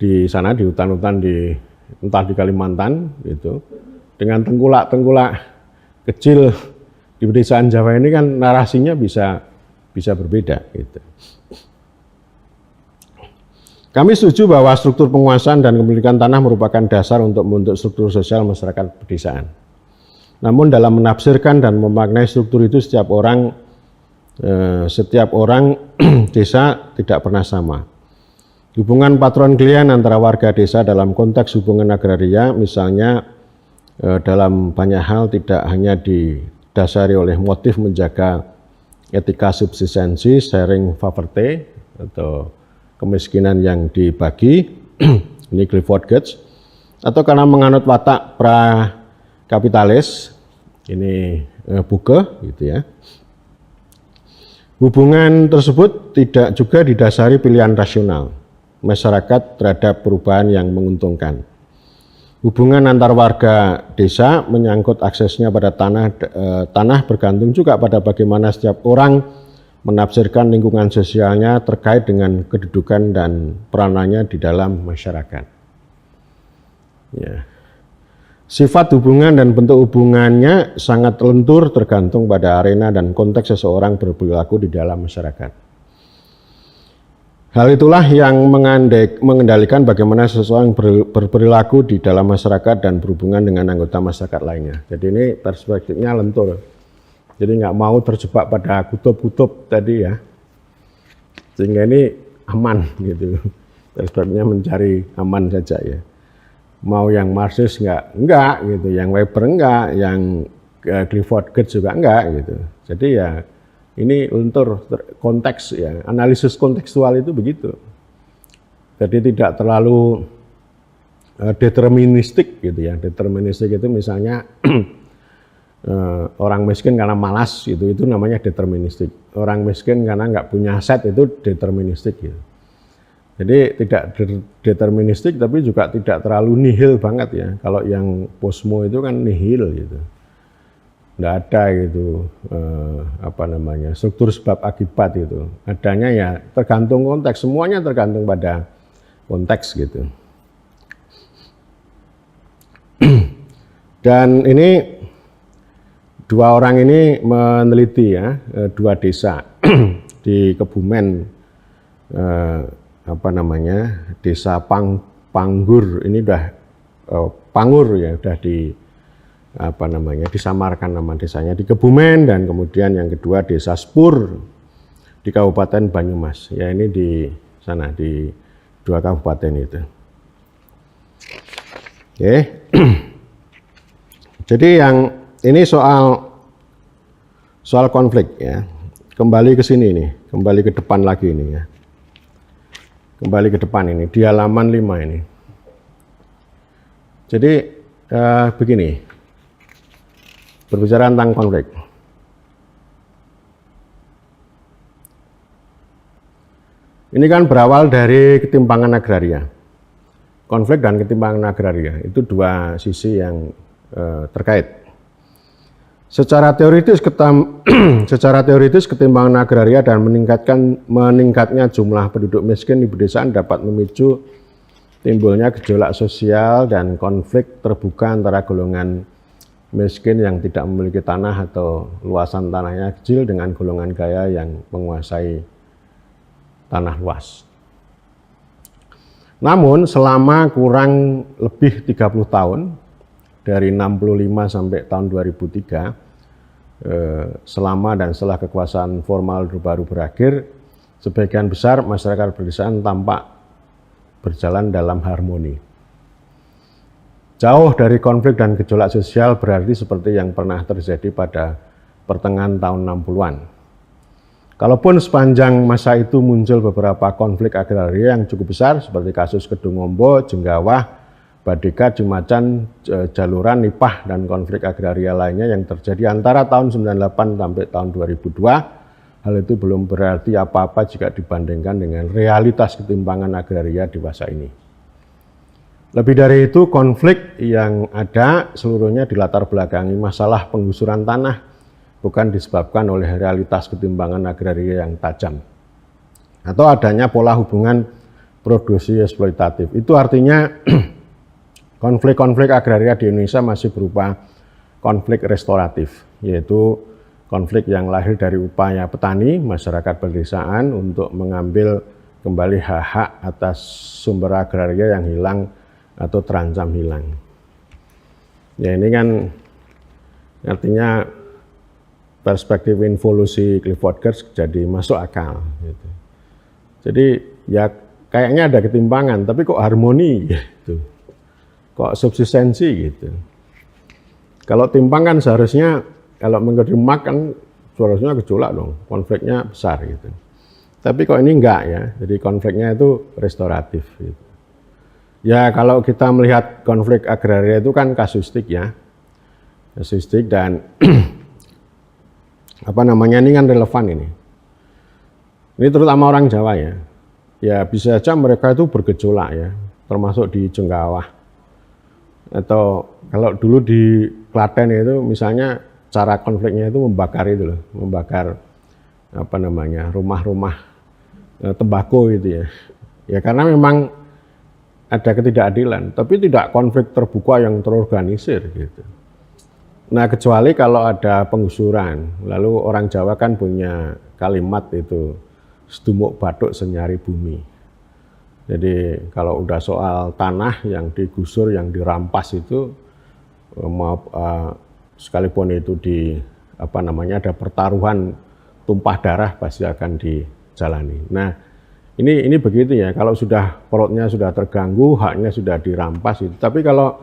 di sana, di hutan-hutan entah di Kalimantan gitu, dengan tengkulak-tengkulak kecil di pedesaan Jawa ini kan narasinya bisa berbeda gitu. Kami setuju bahwa struktur penguasaan dan kepemilikan tanah merupakan dasar untuk membentuk struktur sosial masyarakat pedesaan. Namun dalam menafsirkan dan memaknai struktur itu setiap orang desa tidak pernah sama. Hubungan patron klien antara warga desa dalam konteks hubungan agraria misalnya dalam banyak hal tidak hanya didasari oleh motif menjaga etika subsistensi, sharing poverty atau kemiskinan yang dibagi, ini Clifford Geertz, atau karena menganut watak pra-kapitalis, ini Buke, gitu ya. Hubungan tersebut tidak juga didasari pilihan rasional masyarakat terhadap perubahan yang menguntungkan. Hubungan antar warga desa menyangkut aksesnya pada tanah bergantung juga pada bagaimana setiap orang menafsirkan lingkungan sosialnya terkait dengan kedudukan dan peranannya di dalam masyarakat. Ya. Sifat hubungan dan bentuk hubungannya sangat lentur tergantung pada arena dan konteks seseorang berperilaku di dalam masyarakat. Hal itulah yang mengendalikan bagaimana seseorang berperilaku di dalam masyarakat dan berhubungan dengan anggota masyarakat lainnya. Jadi ini perspektifnya lentur. Jadi nggak mau terjebak pada kutub-kutub tadi ya. Sehingga ini aman gitu. Perspektifnya mencari aman saja ya. Mau yang Marxis enggak gitu, yang Weber enggak, yang Clifford Geertz juga enggak gitu. Jadi ya ini lentur konteks ya, analisis kontekstual itu begitu. Jadi tidak terlalu deterministik gitu ya. Deterministik itu misalnya orang miskin karena malas itu namanya deterministik. Orang miskin karena nggak punya aset itu deterministik gitu. Jadi tidak deterministik tapi juga tidak terlalu nihil banget ya. Kalau yang posmo itu kan nihil gitu. Nggak ada gitu struktur sebab akibat itu. Adanya ya tergantung konteks, semuanya tergantung pada konteks gitu. Dan ini dua orang ini meneliti ya, dua desa di Kebumen, desa Panggur ini udah Pangur ya, udah disamarkan nama desanya di Kebumen, dan kemudian yang kedua desa Spur di Kabupaten Banyumas. Ya ini di sana di dua kabupaten itu. Oke. Jadi yang ini soal konflik ya. Kembali ke sini nih, kembali ke depan lagi ini ya. Kembali ke depan ini di halaman 5 ini. Jadi begini. Berbicara tentang konflik. Ini kan berawal dari ketimpangan agraria. Konflik dan ketimpangan agraria itu dua sisi yang terkait. Secara teoritis ketimpangan agraria dan meningkatnya jumlah penduduk miskin di pedesaan dapat memicu timbulnya gejolak sosial dan konflik terbuka antara golongan miskin yang tidak memiliki tanah atau luasan tanahnya kecil dengan golongan kaya yang menguasai tanah luas. Namun selama kurang lebih 30 tahun, dari 65 sampai tahun 2003, selama dan setelah kekuasaan formal baru berakhir, sebagian besar masyarakat pedesaan tampak berjalan dalam harmoni. Jauh dari konflik dan gejolak sosial berarti seperti yang pernah terjadi pada pertengahan tahun 60-an. Kalaupun sepanjang masa itu muncul beberapa konflik agraria yang cukup besar seperti kasus Kedungombo, Jenggawah, Badeka, Cimacan, Jaluran, Nipah, dan konflik agraria lainnya yang terjadi antara tahun 98 sampai tahun 2002, hal itu belum berarti apa-apa jika dibandingkan dengan realitas ketimpangan agraria di masa ini. Lebih dari itu, konflik yang ada seluruhnya dilatar belakangi masalah penggusuran tanah, bukan disebabkan oleh realitas ketimpangan agraria yang tajam, atau adanya pola hubungan produksi eksploitatif. Itu artinya konflik-konflik agraria di Indonesia masih berupa konflik restoratif, yaitu konflik yang lahir dari upaya petani, masyarakat pedesaan untuk mengambil kembali hak-hak atas sumber agraria yang hilang atau terancam hilang. Ya ini kan artinya perspektif involusi Clifford Geertz jadi masuk akal. Gitu. Jadi ya kayaknya ada ketimpangan, tapi kok harmoni gitu, kok subsistensi gitu. Kalau timpang kan seharusnya kalau menjadi makan seharusnya gejolak dong, konfliknya besar gitu. Tapi kok ini enggak ya, jadi konfliknya itu restoratif. Gitu. Ya kalau kita melihat konflik agraria itu kan kasuistik ya, kasuistik dan ini kan relevan ini. Ini terutama orang Jawa ya. Ya bisa saja mereka itu bergejolak ya, termasuk di Jenggawah. Atau kalau dulu di Klaten itu misalnya cara konfliknya itu membakar itu loh, membakar apa namanya, rumah-rumah tembakau itu ya. Ya karena memang ada ketidakadilan, tapi tidak konflik terbuka yang terorganisir gitu. Nah kecuali kalau ada penggusuran, lalu orang Jawa kan punya kalimat itu, sedumuk bathuk senyari bumi. Jadi kalau udah soal tanah yang digusur, yang dirampas itu, sekalipun itu di apa namanya ada pertaruhan tumpah darah pasti akan dijalani. Nah ini begitu ya, kalau sudah perutnya sudah terganggu, haknya sudah dirampas itu. Tapi kalau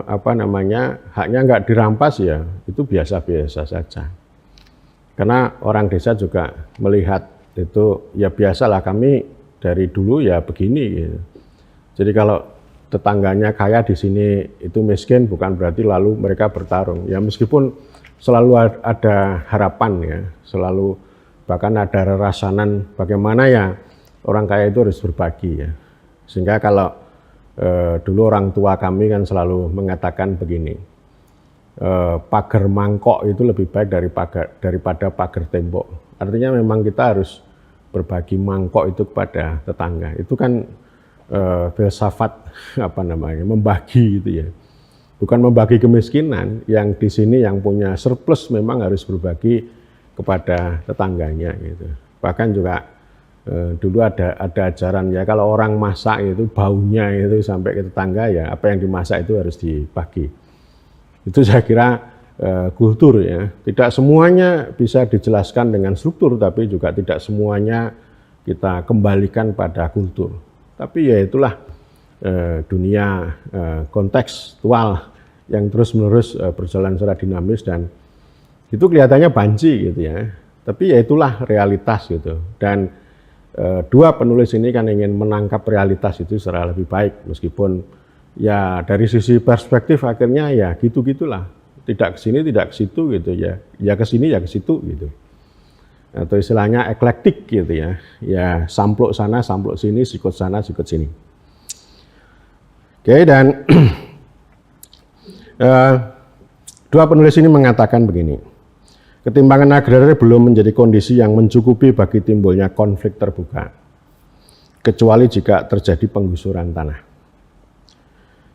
apa namanya haknya nggak dirampas ya itu biasa-biasa saja. Karena orang desa juga melihat itu ya biasalah, kami dari dulu ya begini gitu. Jadi kalau tetangganya kaya di sini itu miskin, bukan berarti lalu mereka bertarung. Ya meskipun selalu ada harapan ya, selalu bahkan ada rerasanan bagaimana ya orang kaya itu harus berbagi ya. Sehingga kalau dulu orang tua kami kan selalu mengatakan begini, pagar mangkok itu lebih baik daripada pagar tembok. Artinya memang kita harus berbagi mangkok itu kepada tetangga. Itu kan filsafat apa namanya, membagi gitu ya. Bukan membagi kemiskinan, yang di sini yang punya surplus memang harus berbagi kepada tetangganya gitu. Bahkan juga dulu ada ajaran ya, kalau orang masak itu baunya itu sampai ke tetangga ya, apa yang dimasak itu harus dibagi. Itu saya kira kultur ya, tidak semuanya bisa dijelaskan dengan struktur, tapi juga tidak semuanya kita kembalikan pada kultur. Tapi ya itulah dunia kontekstual yang terus-menerus berjalan secara dinamis, dan itu kelihatannya banci gitu ya. Tapi ya itulah realitas gitu. Dan dua penulis ini kan ingin menangkap realitas itu secara lebih baik, meskipun ya dari sisi perspektif akhirnya ya gitu-gitulah. Tidak ke sini, tidak ke situ gitu ya. Ya ke sini, ya ke situ gitu. Atau istilahnya eklektik gitu ya. Ya sampluk sana, sampluk sini, sikut sana, sikut sini. Oke, dan dua penulis ini mengatakan begini. Ketimpangan agraria belum menjadi kondisi yang mencukupi bagi timbulnya konflik terbuka, kecuali jika terjadi penggusuran tanah.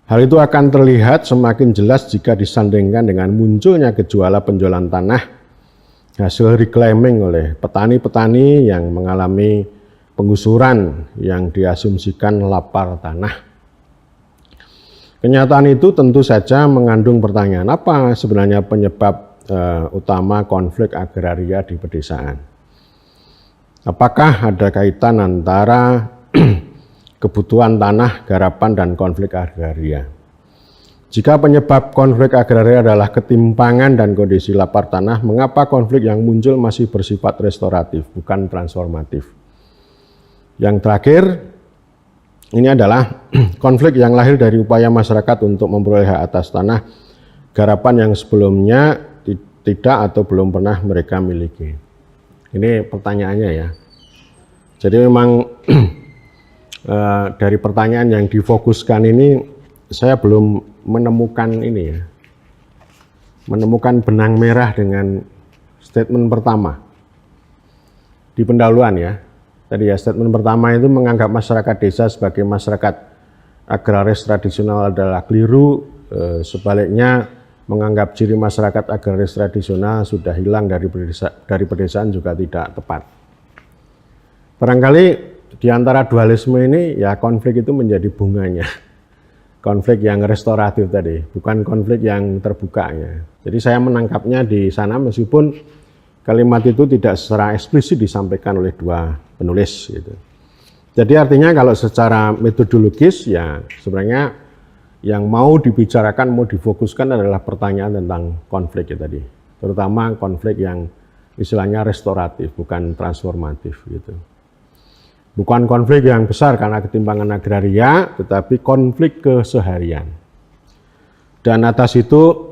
Hal itu akan terlihat semakin jelas jika disandingkan dengan munculnya gejolak penjualan tanah hasil reclaiming oleh petani-petani yang mengalami penggusuran yang diasumsikan lapar tanah. Kenyataan itu tentu saja mengandung pertanyaan, apa sebenarnya penyebab utama konflik agraria di pedesaan? Apakah ada kaitan antara kebutuhan tanah, garapan, dan konflik agraria? Jika penyebab konflik agraria adalah ketimpangan dan kondisi lapar tanah, mengapa konflik yang muncul masih bersifat restoratif, bukan transformatif? Yang terakhir, ini adalah konflik yang lahir dari upaya masyarakat untuk memperoleh hak atas tanah, garapan yang sebelumnya tidak atau belum pernah mereka miliki. Ini pertanyaannya ya. Jadi memang dari pertanyaan yang difokuskan ini saya belum menemukan ini ya, menemukan benang merah dengan statement pertama di pendahuluan ya. Tadi ya, statement pertama itu menganggap masyarakat desa sebagai masyarakat agraris tradisional adalah keliru, sebaliknya menganggap ciri masyarakat agraris tradisional sudah hilang dari pedesaan juga tidak tepat. Barangkali di antara dualisme ini ya konflik itu menjadi bunganya. Konflik yang restoratif tadi, bukan konflik yang terbuka ya. Jadi saya menangkapnya di sana meskipun kalimat itu tidak secara eksplisit disampaikan oleh dua penulis gitu. Jadi artinya kalau secara metodologis ya sebenarnya yang mau dibicarakan, mau difokuskan adalah pertanyaan tentang konflik ya tadi. Terutama konflik yang istilahnya restoratif, bukan transformatif gitu. Bukan konflik yang besar karena ketimpangan agraria, tetapi konflik keseharian. Dan atas itu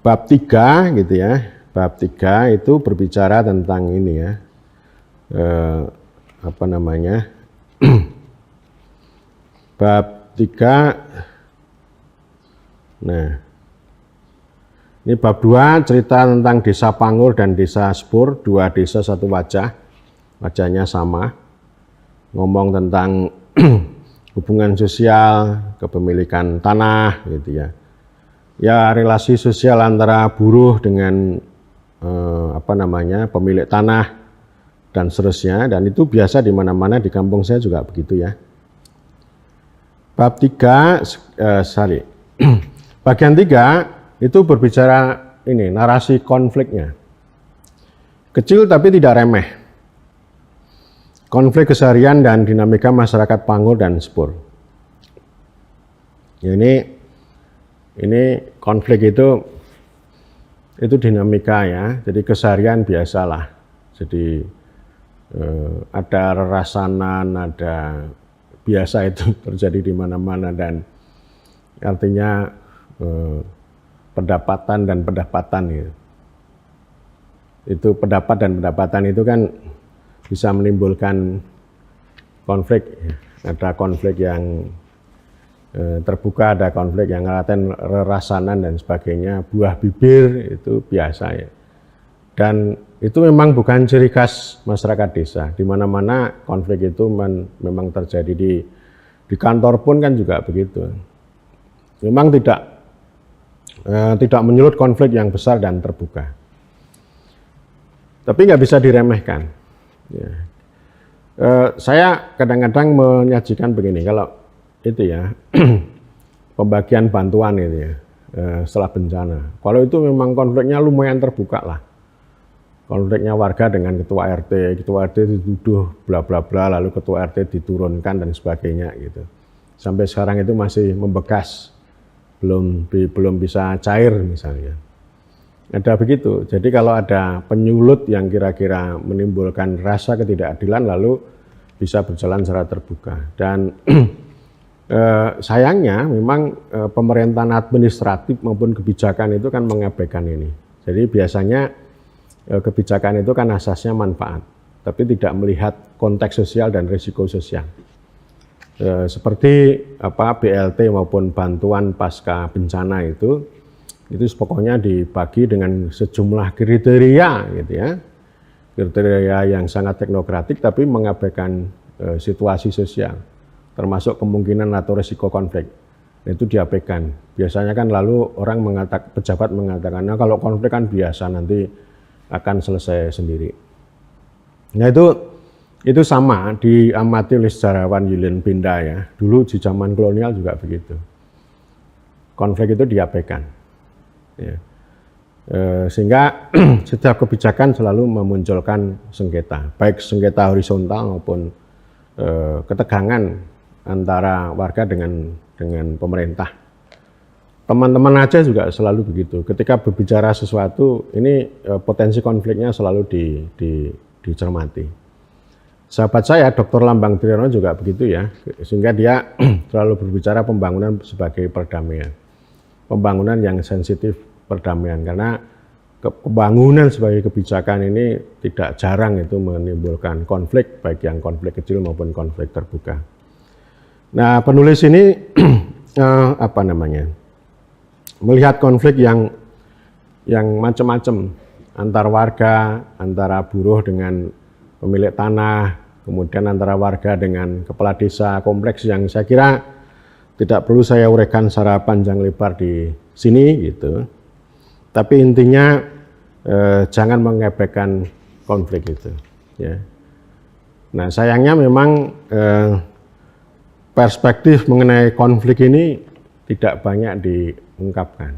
bab 3 gitu ya. Bab 3 itu berbicara tentang ini ya. Bab 3. Nah, ini bab 2 cerita tentang desa Pangur dan desa Spur, 2 desa satu wajah, wajahnya sama, ngomong tentang hubungan sosial, kepemilikan tanah gitu ya. Ya, relasi sosial antara buruh dengan pemilik tanah dan seterusnya, dan itu biasa di mana-mana, di kampung saya juga begitu ya. Bab 3 bagian 3 itu berbicara ini, narasi konfliknya. Kecil tapi tidak remeh. Konflik keseharian dan dinamika masyarakat Pangur dan Spur. Ya, ini konflik itu dinamika ya. Jadi keseharian biasalah. Jadi ada rerasanan, ada biasa itu terjadi di mana-mana, dan artinya pendapatan dan pendapatan gitu. Itu pendapat dan pendapatan itu kan bisa menimbulkan konflik. Ada konflik yang terbuka, ada konflik yang laten, rerasanan dan sebagainya, buah bibir itu biasa ya. Dan itu memang bukan ciri khas masyarakat desa. Di mana-mana konflik itu memang terjadi, di kantor pun kan juga begitu. Memang tidak menyulut konflik yang besar dan terbuka. Tapi nggak bisa diremehkan. Ya. Saya kadang-kadang menyajikan begini, kalau itu ya pembagian bantuan itu ya setelah bencana. Kalau itu memang konfliknya lumayan terbuka lah. Konfliknya warga dengan ketua RT dituduh bla bla bla, lalu ketua RT diturunkan dan sebagainya gitu. Sampai sekarang itu masih membekas, belum bisa cair misalnya. Ada begitu. Jadi kalau ada penyulut yang kira-kira menimbulkan rasa ketidakadilan, lalu bisa berjalan secara terbuka. Dan sayangnya memang pemerintahan administratif maupun kebijakan itu kan mengabaikan ini. Jadi biasanya kebijakan itu kan asasnya manfaat, tapi tidak melihat konteks sosial dan risiko sosial. Seperti BLT maupun bantuan pasca bencana itu pokoknya dibagi dengan sejumlah kriteria gitu ya. Kriteria yang sangat teknokratik tapi mengabaikan situasi sosial, termasuk kemungkinan atau risiko konflik. Itu diabaikan. Biasanya kan lalu pejabat mengatakan, nah kalau konflik kan biasa, nanti akan selesai sendiri. Nah itu sama diamati oleh sejarawan Yulien Pinda ya. Dulu di zaman kolonial juga begitu. Konflik itu diabaikan. Ya. Sehingga setiap kebijakan selalu memunculkan sengketa, baik sengketa horizontal maupun ketegangan antara warga dengan pemerintah. Teman-teman Aceh juga selalu begitu. Ketika berbicara sesuatu, ini potensi konfliknya selalu dicermati. Sahabat saya, Dr. Lambang Triyono juga begitu ya, sehingga dia selalu berbicara pembangunan sebagai perdamaian. Pembangunan yang sensitif perdamaian, karena pembangunan sebagai kebijakan ini tidak jarang itu menimbulkan konflik, baik yang konflik kecil maupun konflik terbuka. Nah, penulis ini melihat konflik yang macam-macam antar warga, antara buruh dengan pemilik tanah, kemudian antara warga dengan kepala desa, kompleks yang saya kira tidak perlu saya uraikan secara panjang lebar di sini gitu. Tapi intinya jangan mengabaikan konflik itu ya. Nah, sayangnya memang perspektif mengenai konflik ini tidak banyak diungkapkan.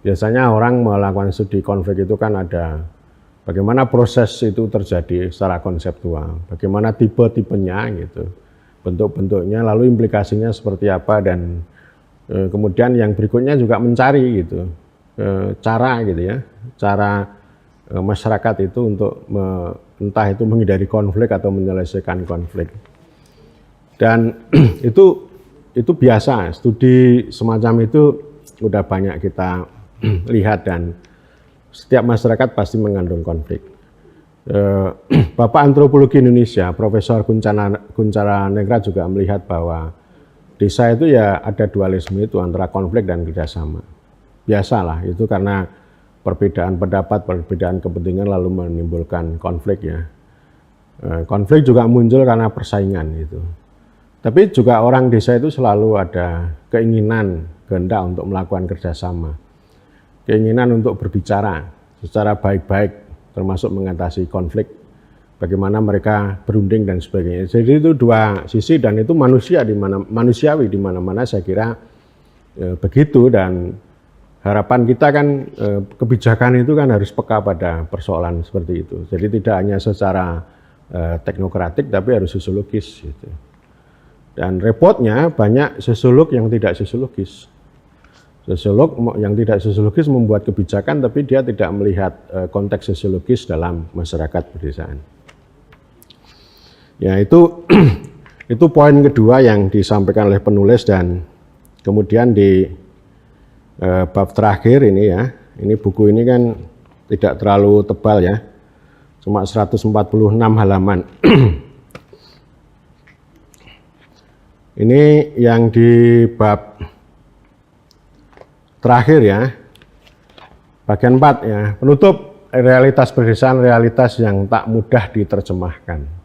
Biasanya orang melakukan studi konflik itu kan ada bagaimana proses itu terjadi secara konseptual, bagaimana tipe-tipenya gitu, bentuk-bentuknya, lalu implikasinya seperti apa, dan kemudian yang berikutnya juga mencari gitu cara gitu ya, cara masyarakat itu untuk entah itu menghindari konflik atau menyelesaikan konflik. Dan itu biasa, studi semacam itu udah banyak kita lihat, dan setiap masyarakat pasti mengandung konflik. Bapak Antropologi Indonesia, Profesor Kunchara Negrat juga melihat bahwa desa itu ya ada dualisme itu antara konflik dan kerjasama. Biasalah itu karena perbedaan pendapat, perbedaan kepentingan lalu menimbulkan konflik ya. Konflik juga muncul karena persaingan itu. Tapi juga orang desa itu selalu ada keinginan, kehendak untuk melakukan kerjasama. Keinginan untuk berbicara secara baik-baik, termasuk mengatasi konflik. Bagaimana mereka berunding dan sebagainya. Jadi itu dua sisi dan itu manusiawi di mana-mana saya kira begitu, dan harapan kita kan kebijakan itu kan harus peka pada persoalan seperti itu. Jadi tidak hanya secara teknokratik tapi harus sosiologis gitu. Dan repotnya banyak sosiolog yang tidak sosiologis. Sosiolog yang tidak sosiologis membuat kebijakan tapi dia tidak melihat konteks sosiologis dalam masyarakat pedesaan. Ya itu poin kedua yang disampaikan oleh penulis, dan kemudian di bab terakhir ini ya, ini buku ini kan tidak terlalu tebal ya, cuma 146 halaman. Ini yang di bab terakhir ya, bagian 4 ya, penutup realitas pedesaan, realitas yang tak mudah diterjemahkan.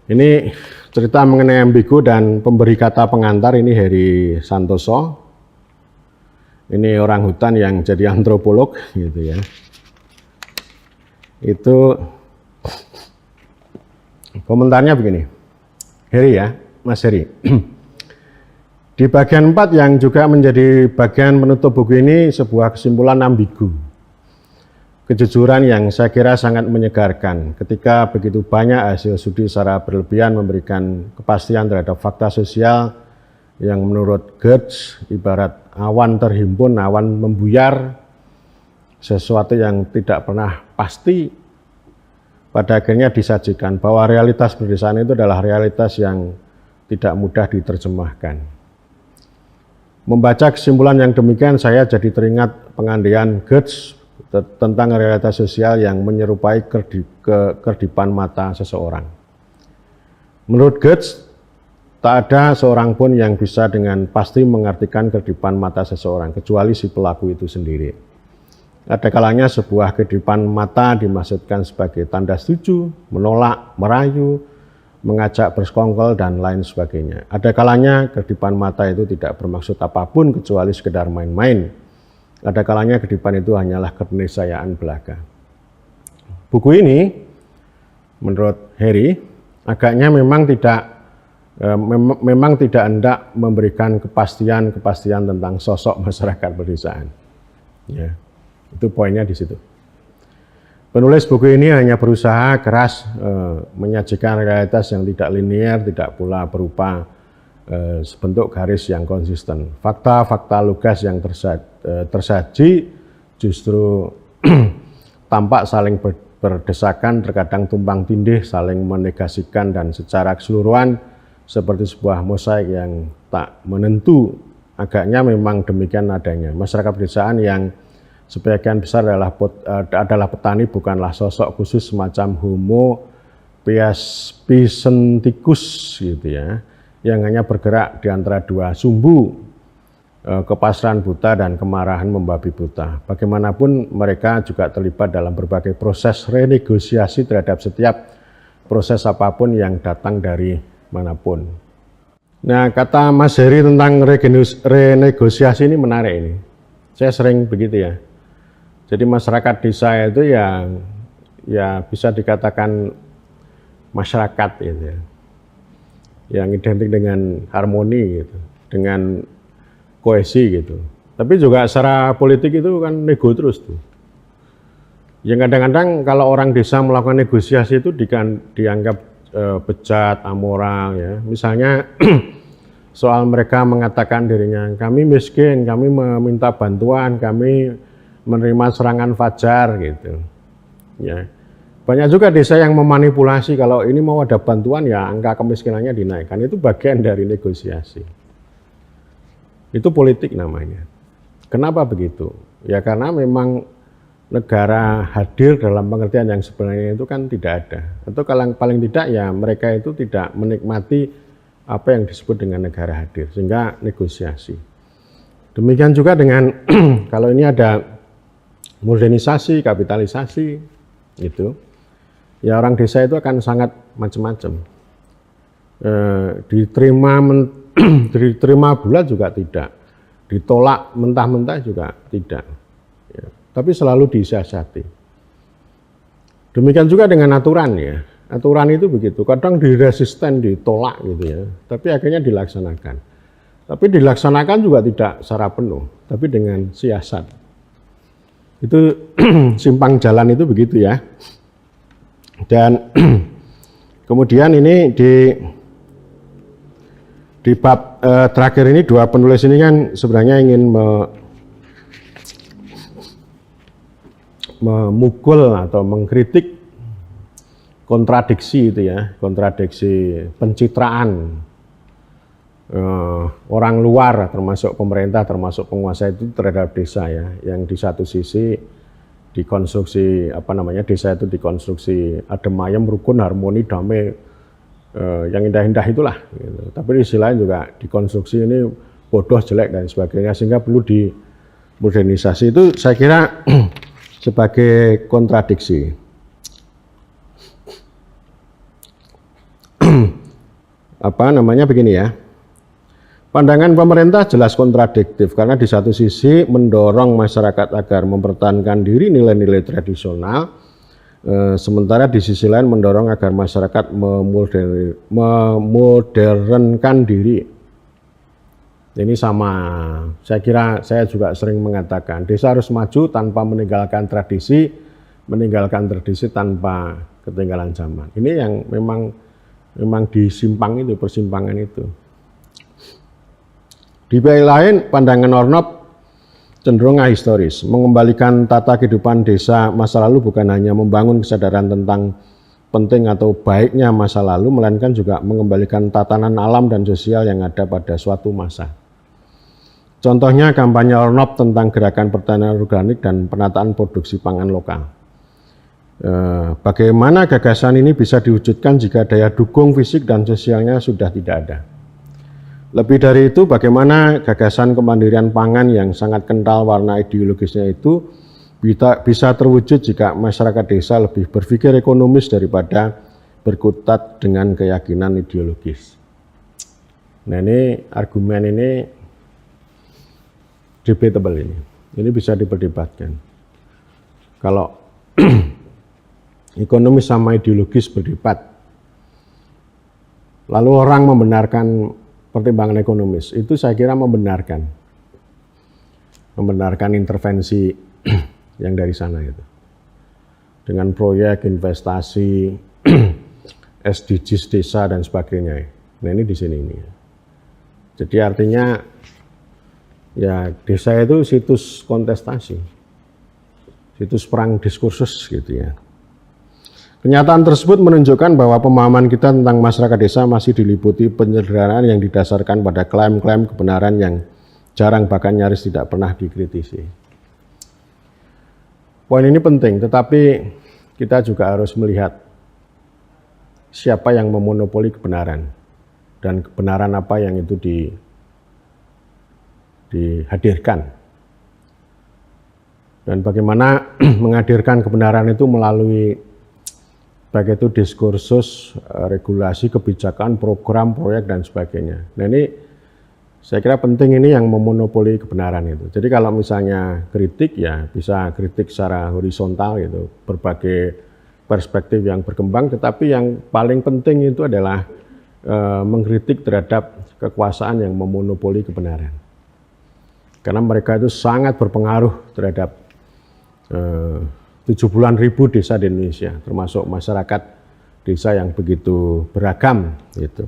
Ini cerita mengenai ambigu dan pemberi kata pengantar ini Heri Santoso. Ini orang hutan yang jadi antropolog gitu ya. Itu komentarnya begini. Heri ya, Mas Heri. Di bagian 4 yang juga menjadi bagian penutup buku ini sebuah kesimpulan ambigu. Kejujuran yang saya kira sangat menyegarkan ketika begitu banyak hasil studi secara berlebihan memberikan kepastian terhadap fakta sosial yang menurut Geertz ibarat awan terhimpun, awan membuyar, sesuatu yang tidak pernah pasti, pada akhirnya disajikan bahwa realitas pedesaan itu adalah realitas yang tidak mudah diterjemahkan. Membaca kesimpulan yang demikian saya jadi teringat pengandaian Geertz tentang realitas sosial yang menyerupai kedipan mata seseorang. Menurut Geertz, tak ada seorang pun yang bisa dengan pasti mengartikan kedipan mata seseorang, kecuali si pelaku itu sendiri. Ada kalanya sebuah kedipan mata dimaksudkan sebagai tanda setuju, menolak, merayu, mengajak bersekongkol, dan lain sebagainya. Ada kalanya kedipan mata itu tidak bermaksud apapun kecuali sekedar main-main. Ada kalanya kedipan itu hanyalah keniscayaan belaka. Buku ini, menurut Heri, agaknya memang tidak hendak memberikan kepastian tentang sosok masyarakat pedesaan. Ya, itu poinnya di situ. Penulis buku ini hanya berusaha keras menyajikan realitas yang tidak linier, tidak pula berupa sebentuk garis yang konsisten. Fakta-fakta lugas yang tersaji justru tampak saling berdesakan, terkadang tumpang tindih, saling menegasikan, dan secara keseluruhan seperti sebuah mosaik yang tak menentu. Agaknya memang demikian adanya. Masyarakat pedesaan yang sebagian besar adalah petani bukanlah sosok khusus semacam Homo picenticus gitu ya, yang hanya bergerak di antara dua sumbu, kepasrahan buta dan kemarahan membabi buta. Bagaimanapun mereka juga terlibat dalam berbagai proses renegosiasi terhadap setiap proses apapun yang datang dari manapun. Nah, kata Mas Heri tentang renegosiasi ini menarik ini. Saya sering begitu ya. Jadi masyarakat desa itu ya bisa dikatakan masyarakat gitu ya, yang identik dengan harmoni gitu, dengan kohesi gitu. Tapi juga secara politik itu kan nego terus tuh. Yang kadang-kadang kalau orang desa melakukan negosiasi itu dianggap bejat, amoral ya. Misalnya soal mereka mengatakan dirinya, kami miskin, kami meminta bantuan, kami menerima serangan fajar gitu. Ya. Banyak juga desa yang memanipulasi, kalau ini mau ada bantuan ya angka kemiskinannya dinaikkan. Itu bagian dari negosiasi. Itu politik namanya. Kenapa begitu? Ya karena memang negara hadir dalam pengertian yang sebenarnya itu kan tidak ada. Atau kalau paling tidak ya mereka itu tidak menikmati apa yang disebut dengan negara hadir, sehingga negosiasi. Demikian juga dengan kalau ini ada modernisasi, kapitalisasi, gitu, ya orang desa itu akan sangat macam-macam. Diterima bulat juga tidak, ditolak mentah-mentah juga tidak, ya. Tapi selalu disiasati. Demikian juga dengan aturan, ya. Aturan itu begitu, kadang diresisten, ditolak gitu ya, tapi akhirnya dilaksanakan. Tapi dilaksanakan juga tidak secara penuh, tapi dengan siasat. Itu simpang jalan itu begitu ya. Dan kemudian ini di bab terakhir ini dua penulis ini kan sebenarnya ingin memukul atau mengkritik kontradiksi itu ya, kontradiksi pencitraan orang luar termasuk pemerintah, termasuk penguasa itu terhadap desa ya, yang di satu sisi dikonstruksi desa itu dikonstruksi adem ayem, rukun, harmoni, damai, yang indah-indah itulah gitu. Tapi di sisi lain juga dikonstruksi ini bodoh, jelek dan sebagainya, sehingga perlu dimodernisasi. Itu saya kira sebagai kontradiksi. Begini ya. Pandangan pemerintah jelas kontradiktif karena di satu sisi mendorong masyarakat agar mempertahankan diri nilai-nilai tradisional, sementara di sisi lain mendorong agar masyarakat memodernkan diri. Ini sama, saya kira saya juga sering mengatakan desa harus maju tanpa meninggalkan tradisi tanpa ketinggalan zaman. Ini yang memang persimpangan itu. Di pihak lain, pandangan Ornop cenderung ahistoris, mengembalikan tata kehidupan desa masa lalu bukan hanya membangun kesadaran tentang penting atau baiknya masa lalu, melainkan juga mengembalikan tatanan alam dan sosial yang ada pada suatu masa. Contohnya kampanye Ornop tentang gerakan pertanian organik dan penataan produksi pangan lokal. Bagaimana gagasan ini bisa diwujudkan jika daya dukung fisik dan sosialnya sudah tidak ada? Lebih dari itu, bagaimana gagasan kemandirian pangan yang sangat kental warna ideologisnya itu bisa terwujud jika masyarakat desa lebih berpikir ekonomis daripada berkutat dengan keyakinan ideologis. Nah, ini argumen ini debatable ini bisa diperdebatkan. Kalau ekonomis sama ideologis berdebat, lalu orang membenarkan pertimbangan ekonomis, itu saya kira membenarkan intervensi yang dari sana itu. Dengan proyek, investasi, SDGs desa dan sebagainya. Nah, ini di sini ini. Jadi artinya ya desa itu situs kontestasi, situs perang diskursus gitu ya. Kenyataan tersebut menunjukkan bahwa pemahaman kita tentang masyarakat desa masih diliputi penyederhanaan yang didasarkan pada klaim-klaim kebenaran yang jarang bahkan nyaris tidak pernah dikritisi. Poin ini penting, tetapi kita juga harus melihat siapa yang memonopoli kebenaran dan kebenaran apa yang itu dihadirkan. Dan bagaimana menghadirkan kebenaran itu melalui baik itu diskursus, regulasi, kebijakan, program, proyek, dan sebagainya. Nah, ini saya kira penting ini yang memonopoli kebenaran itu. Jadi kalau misalnya kritik ya bisa kritik secara horizontal gitu, berbagai perspektif yang berkembang, tetapi yang paling penting itu adalah mengkritik terhadap kekuasaan yang memonopoli kebenaran. Karena mereka itu sangat berpengaruh terhadap 70-an ribu desa di Indonesia, termasuk masyarakat desa yang begitu beragam gitu.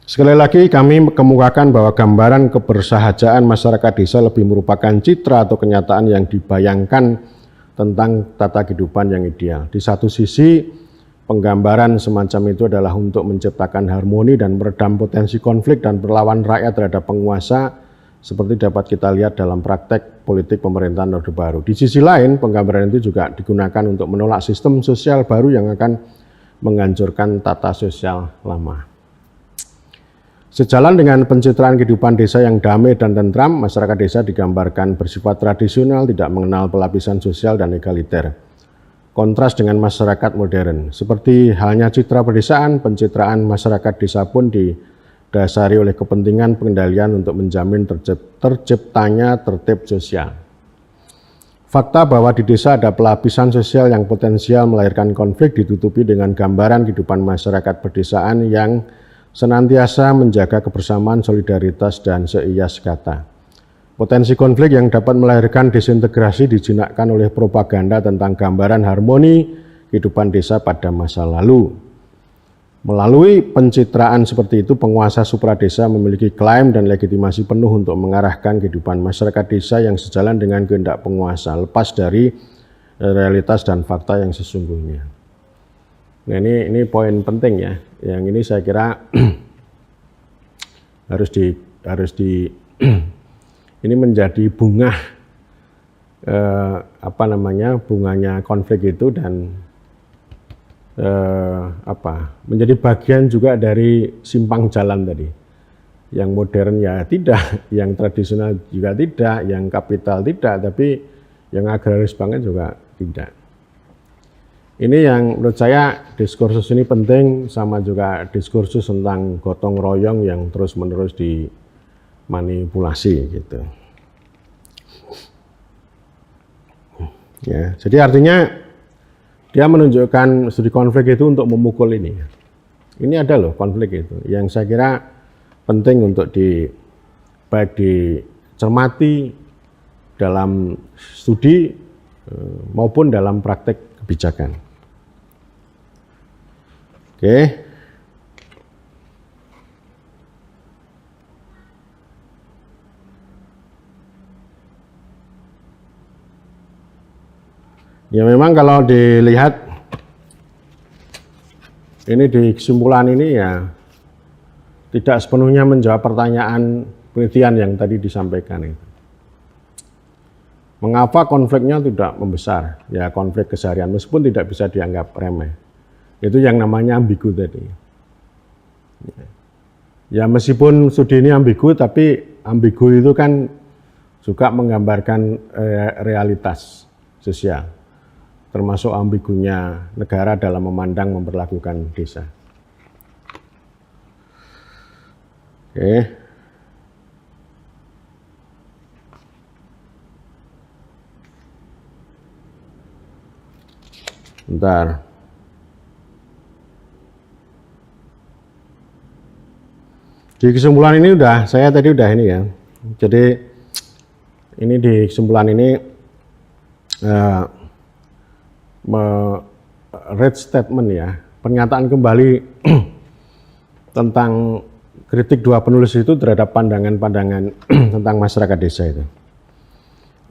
Sekali lagi kami kemukakan bahwa gambaran kebersahajaan masyarakat desa lebih merupakan citra atau kenyataan yang dibayangkan tentang tata kehidupan yang ideal. Di satu sisi, penggambaran semacam itu adalah untuk menciptakan harmoni dan meredam potensi konflik dan perlawanan rakyat terhadap penguasa, seperti dapat kita lihat dalam praktek politik pemerintahan Orde Baru. Di sisi lain, penggambaran itu juga digunakan untuk menolak sistem sosial baru yang akan menghancurkan tata sosial lama. Sejalan dengan pencitraan kehidupan desa yang damai dan tentram, masyarakat desa digambarkan bersifat tradisional, tidak mengenal pelapisan sosial dan egaliter. Kontras dengan masyarakat modern. Seperti halnya citra pedesaan, pencitraan masyarakat desa pun didasari oleh kepentingan pengendalian untuk menjamin terciptanya tertib sosial. Fakta bahwa di desa ada pelapisan sosial yang potensial melahirkan konflik ditutupi dengan gambaran kehidupan masyarakat pedesaan yang senantiasa menjaga kebersamaan, solidaritas, dan seias kata. Potensi konflik yang dapat melahirkan disintegrasi dijinakkan oleh propaganda tentang gambaran harmoni kehidupan desa pada masa lalu. Melalui pencitraan seperti itu, penguasa supradesa memiliki klaim dan legitimasi penuh untuk mengarahkan kehidupan masyarakat desa yang sejalan dengan kehendak penguasa, lepas dari realitas dan fakta yang sesungguhnya. Nah, ini poin penting ya. Yang ini saya kira harus di ini menjadi bunga bunganya konflik itu, dan menjadi bagian juga dari simpang jalan tadi. Yang modern ya tidak, yang tradisional juga tidak, yang kapital tidak, tapi yang agraris banget juga tidak. Ini yang menurut saya diskursus ini penting, sama juga diskursus tentang gotong royong yang terus-menerus dimanipulasi gitu. Ya, jadi artinya dia menunjukkan studi konflik itu untuk memukul ini. Ini ada loh konflik itu, yang saya kira penting untuk baik dicermati dalam studi maupun dalam praktek kebijakan. Oke. Ya memang kalau dilihat ini di kesimpulan ini ya tidak sepenuhnya menjawab pertanyaan penelitian yang tadi disampaikan itu. Mengapa konfliknya tidak membesar? Ya konflik keseharian meskipun tidak bisa dianggap remeh. Itu yang namanya ambigu tadi. Ya meskipun studi ini ambigu, tapi ambigu itu kan juga menggambarkan realitas sosial, termasuk ambigunya negara dalam memandang memperlakukan desa. Oke. Bentar. Di kesimpulan ini saya tadi udah ini ya. Jadi ini di kesimpulan ini read statement ya, pernyataan kembali tentang kritik dua penulis itu terhadap pandangan-pandangan tentang masyarakat desa itu.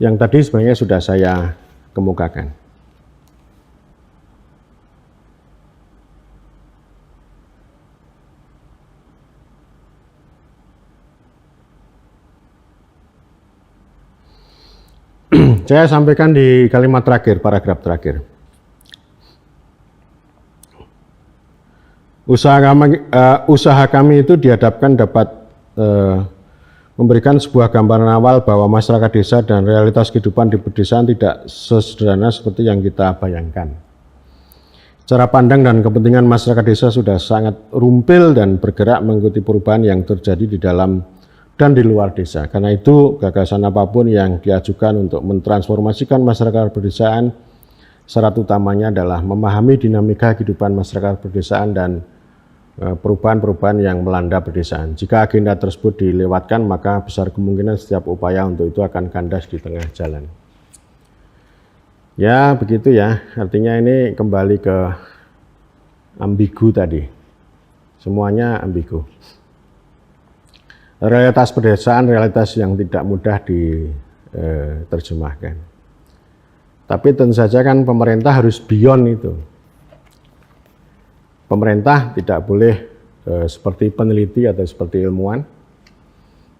Yang tadi sebenarnya sudah saya kemukakan. Saya sampaikan di kalimat terakhir, paragraf terakhir. Usaha kami itu dihadapkan dapat memberikan sebuah gambaran awal bahwa masyarakat desa dan realitas kehidupan di pedesaan tidak sesederhana seperti yang kita bayangkan. Cara pandang dan kepentingan masyarakat desa sudah sangat rumpil dan bergerak mengikuti perubahan yang terjadi di dalam dan di luar desa. Karena itu, gagasan apapun yang diajukan untuk mentransformasikan masyarakat pedesaan, syarat utamanya adalah memahami dinamika kehidupan masyarakat pedesaan dan perubahan-perubahan yang melanda pedesaan. Jika agenda tersebut dilewatkan, maka besar kemungkinan setiap upaya untuk itu akan kandas di tengah jalan. Ya, begitu ya. Artinya ini kembali ke ambigu tadi. Semuanya ambigu. Realitas pedesaan, realitas yang tidak mudah diterjemahkan. Tapi tentu saja kan pemerintah harus beyond itu. Pemerintah tidak boleh seperti peneliti atau seperti ilmuwan,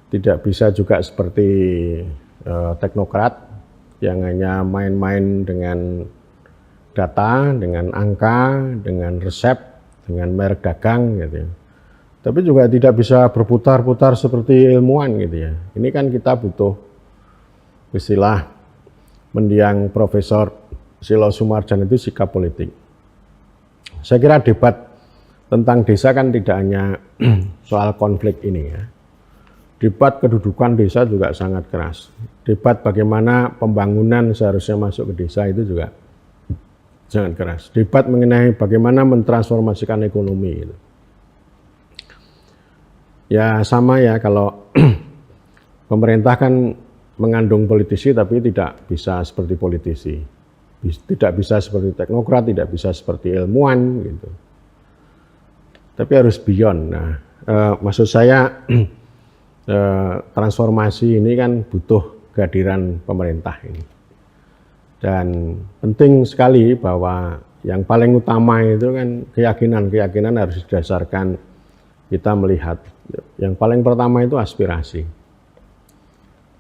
tidak bisa juga seperti teknokrat yang hanya main-main dengan data, dengan angka, dengan resep, dengan merek dagang gitu ya. Tapi juga tidak bisa berputar-putar seperti ilmuwan gitu ya. Ini kan kita butuh istilah mendiang Profesor Silo Sumarjan itu sikap politik. Saya kira debat tentang desa kan tidak hanya soal konflik ini ya. Debat kedudukan desa juga sangat keras. Debat bagaimana pembangunan seharusnya masuk ke desa itu juga sangat keras. Debat mengenai bagaimana mentransformasikan ekonomi gitu. Ya sama ya, kalau pemerintah kan mengandung politisi tapi tidak bisa seperti politisi. Tidak bisa seperti teknokrat, tidak bisa seperti ilmuwan gitu. Tapi harus beyond. Nah, maksud saya transformasi ini kan butuh kehadiran pemerintah ini. Dan penting sekali bahwa yang paling utama itu kan keyakinan harus didasarkan kita melihat. Yang paling pertama itu aspirasi.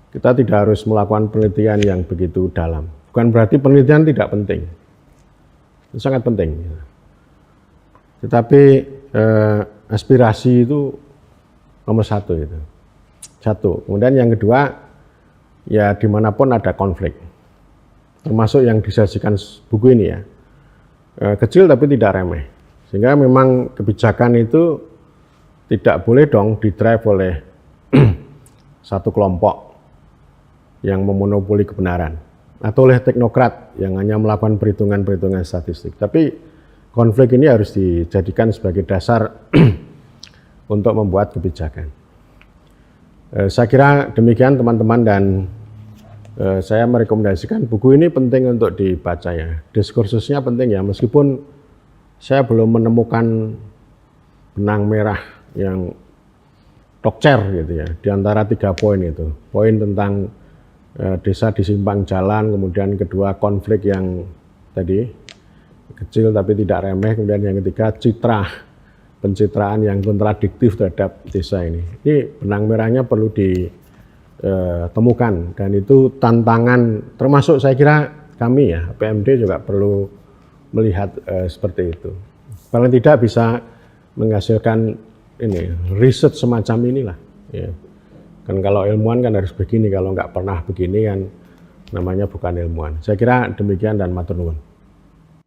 Kita tidak harus melakukan penelitian yang begitu dalam. Bukan berarti penelitian tidak penting. Itu sangat penting. Tetapi aspirasi itu nomor satu itu. Satu. Kemudian yang kedua, ya dimanapun ada konflik. Termasuk yang disajikan buku ini ya. Kecil tapi tidak remeh. Sehingga memang kebijakan itu tidak boleh dong didrive oleh satu kelompok yang memonopoli kebenaran atau oleh teknokrat yang hanya melakukan perhitungan-perhitungan statistik. Tapi konflik ini harus dijadikan sebagai dasar untuk membuat kebijakan. Saya kira demikian teman-teman, dan saya merekomendasikan buku ini penting untuk dibaca ya. Diskursusnya penting ya, meskipun saya belum menemukan benang merah yang tokcer gitu ya, di antara 3 poin itu. Poin tentang desa di simpang jalan, kemudian kedua konflik yang tadi kecil tapi tidak remeh, kemudian yang ketiga pencitraan yang kontradiktif terhadap desa ini. Ini benang merahnya perlu ditemukan, dan itu tantangan, termasuk saya kira kami ya, PMD juga perlu melihat seperti itu. Paling tidak bisa menghasilkan ini riset semacam inilah ya. Kan kalau ilmuwan kan harus begini, kalau nggak pernah begini kan namanya bukan ilmuwan. Saya kira demikian dan matur nuwun.